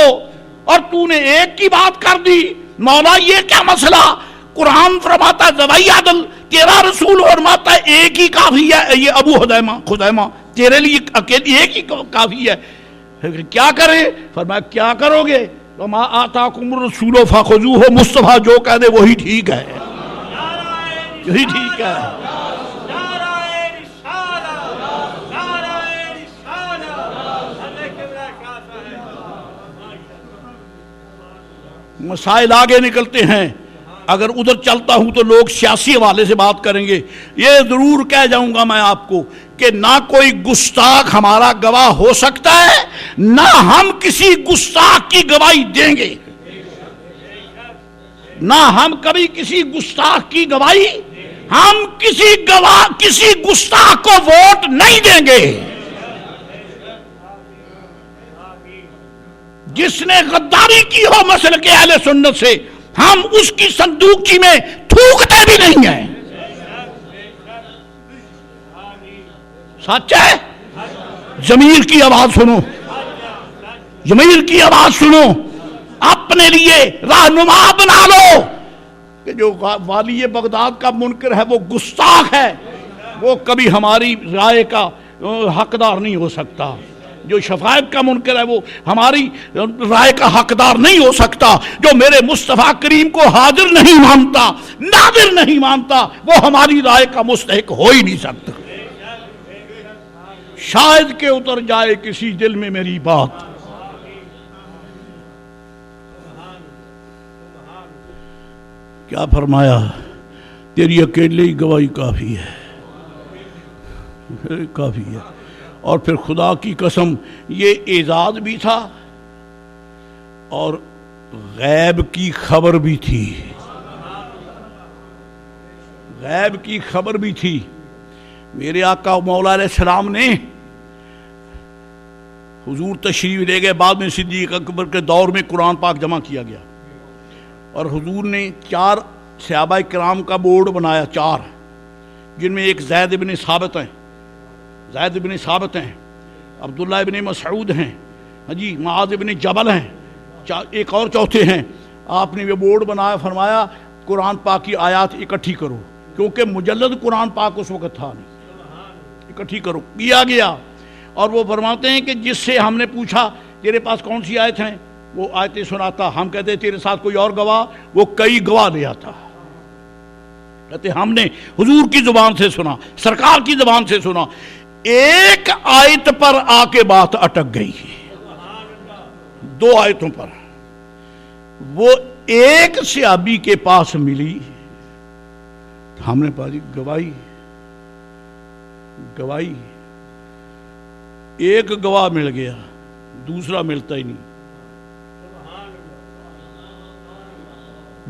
اور تو نے ایک کی بات کر دی، مولا یہ کیا مسئلہ؟ قرآن فرماتا ہے ذوی عدل، تیرا رسول فرماتا ہے ایک ہی کافی ہے۔ یہ ابو خزیمہ تیرے لیے اکیلی ایک ہی کافی ہے، کیا کریں؟ فرمایا کیا کرو گے؟ وما آتاکم الرسول فخذوہ، مصطفیٰ جو کہہ دے وہی ٹھیک ہے، یہی ٹھیک ہے۔ مسائل آگے نکلتے ہیں، اگر ادھر چلتا ہوں تو لوگ سیاسی حوالے سے بات کریں گے۔ یہ ضرور کہہ جاؤں گا میں آپ کو کہ نہ کوئی گستاخ ہمارا گواہ ہو سکتا ہے، نہ ہم کسی گستاخ کی گواہی دیں گے، نہ ہم کبھی کسی گستاخ کی گواہی، ہم کسی گستاخ کو ووٹ نہیں دیں گے۔ جس نے غداری کی ہو مسلک اہل سنت سے، ہم اس کی صندوقچی میں تھوکتے بھی نہیں ہیں۔ سچ ہے؟ ضمیر کی آواز سنو، ضمیر کی آواز سنو، اپنے لیے رہنما بنا لو کہ جو والی بغداد کا منکر ہے وہ گستاخ ہے، وہ کبھی ہماری رائے کا حقدار نہیں ہو سکتا۔ جو شفاعت کا منکر ہے وہ ہماری رائے کا حقدار نہیں ہو سکتا۔ جو میرے مصطفیٰ کریم کو حاضر نہیں مانتا، ناظر نہیں مانتا، وہ ہماری رائے کا مستحق ہو ہی نہیں سکتا۔ شاید کہ اتر جائے کسی دل میں میری بات۔ کیا فرمایا؟ تیری اکیلے ہی گواہی کافی ہے، کافی ہے۔ اور پھر خدا کی قسم یہ اعزاز بھی تھا اور غیب کی خبر بھی تھی، غیب کی خبر بھی تھی۔ میرے آقا مولا علیہ السلام نے، حضور تشریف لے گئے، بعد میں صدیق اکبر کے دور میں قرآن پاک جمع کیا گیا، اور حضور نے 4 صحابہ کرام کا بورڈ بنایا، 4، جن میں ایک زید بن ثابت ہیں، عبداللہ ابن مسعود ہیں، جی معاذ ابن جبل ہیں، ایک اور چوتھے ہیں۔ آپ نے یہ بورڈ بنایا، فرمایا قرآن پاک کی آیات اکٹھی کرو، کیونکہ مجلد قرآن پاک اس وقت تھا نہیں، اکٹھی کرو، کیا گیا۔ اور وہ فرماتے ہیں کہ جس سے ہم نے پوچھا تیرے پاس کون سی آیت ہیں، وہ آیتیں سناتا، ہم کہتے ہیں تیرے ساتھ کوئی اور گواہ، وہ کئی گواہ لے آتا، کہتے ہم نے حضور کی زبان سے سنا، سرکار کی زبان سے سنا۔ ایک آیت پر آ کے بات اٹک گئی، 2 آیتوں پر، وہ ایک صحابی کے پاس ملی، ہم نے پائی گواہی، ایک گواہ مل گیا، دوسرا ملتا ہی نہیں،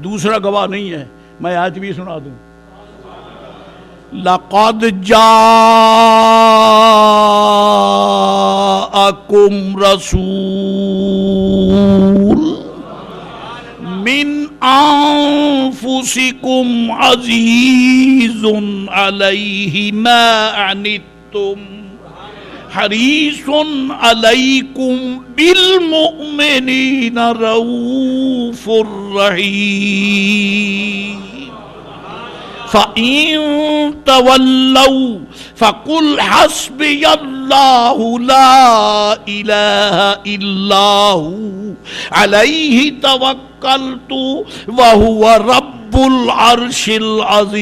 دوسرا گواہ نہیں ہے۔ میں آج بھی سنا دوں، لَقَدْ جَاءَكُمْ رَسُولٌ مِّنْ أَنفُسِكُمْ عَزِيزٌ عَلَيْهِ مَا عَنِتُّمْ حَرِيصٌ عَلَيْكُمْ بِالْمُؤْمِنِينَ رَءُوفٌ رَحِيمٌ فَإِن تَوَلَّوْا فَقُلْ حَسْبِيَ اللَّهُ لَا إِلَهَ إِلَّا هُوَ عَلَيْهِ تَوَكَّلْتُ وَهُوَ رَبُّ الْعَرْشِ الْعَظِيمِ۔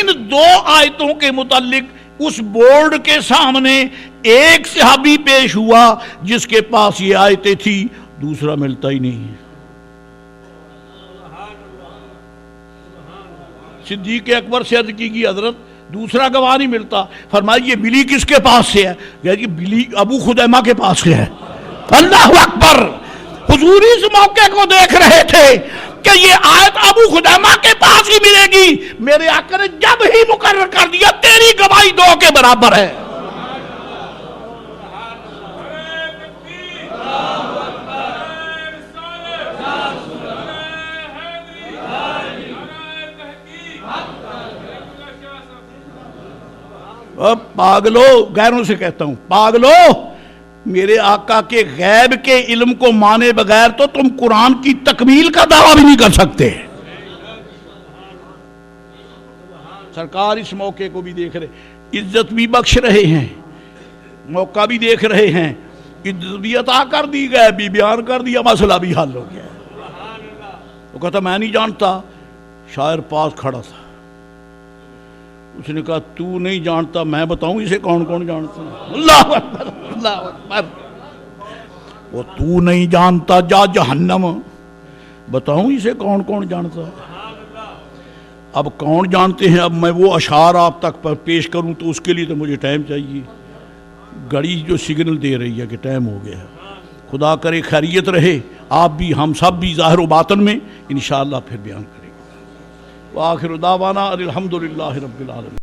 ان دو آیتوں کے متعلق اس بورڈ کے سامنے ایک صحابی پیش ہوا جس کے پاس یہ آیتیں تھی، دوسرا ملتا ہی نہیں ہے۔ صدیق اکبر سے عرض کی حضرت دوسرا گواہ نہیں ملتا۔ فرمایا یہ بلی کس کے پاس سے ہے؟ کہ بلی ابو خدیمہ کے پاس سے ہے۔ اللہ اکبر! حضور اس موقع کو دیکھ رہے تھے کہ یہ آیت ابو خدیمہ کے پاس ہی ملے گی۔ میرے آقا نے جب ہی مقرر کر دیا تیری گواہی 2 کے برابر ہے۔ اب پاگلو، غیروں سے کہتا ہوں پاگلو، میرے آقا کے غیب کے علم کو مانے بغیر تو تم قرآن کی تکمیل کا دعویٰ بھی نہیں کر سکتے۔ سرکار اس موقع کو بھی دیکھ رہے، عزت بھی بخش رہے ہیں، موقع بھی دیکھ رہے ہیں، عزت بھی عطا کر دی گئے، بھی بیان کر دیا، مسئلہ بھی حل ہو گیا۔ وہ کہتا میں نہیں جانتا، شاعر پاس کھڑا تھا، اس نے کہا تو نہیں جانتا، میں بتاؤں اسے کون کون جانتا ہے؟ اللہ اکبر، اللہ اکبر! وہ تو نہیں جانتا جا جہنم، بتاؤں اسے کون کون جانتا ہے؟ اب کون جانتے ہیں؟ اب میں وہ اشعار آپ تک پر پیش کروں تو اس کے لیے تو مجھے ٹائم چاہیے۔ گھڑی جو سگنل دے رہی ہے کہ ٹائم ہو گیا ہے۔ خدا کرے خیریت رہے، آپ بھی ہم سب بھی ظاہر و باطن میں انشاءاللہ پھر بیان کریں گے۔ وآخر دعوانا الحمدللہ رب العالمین۔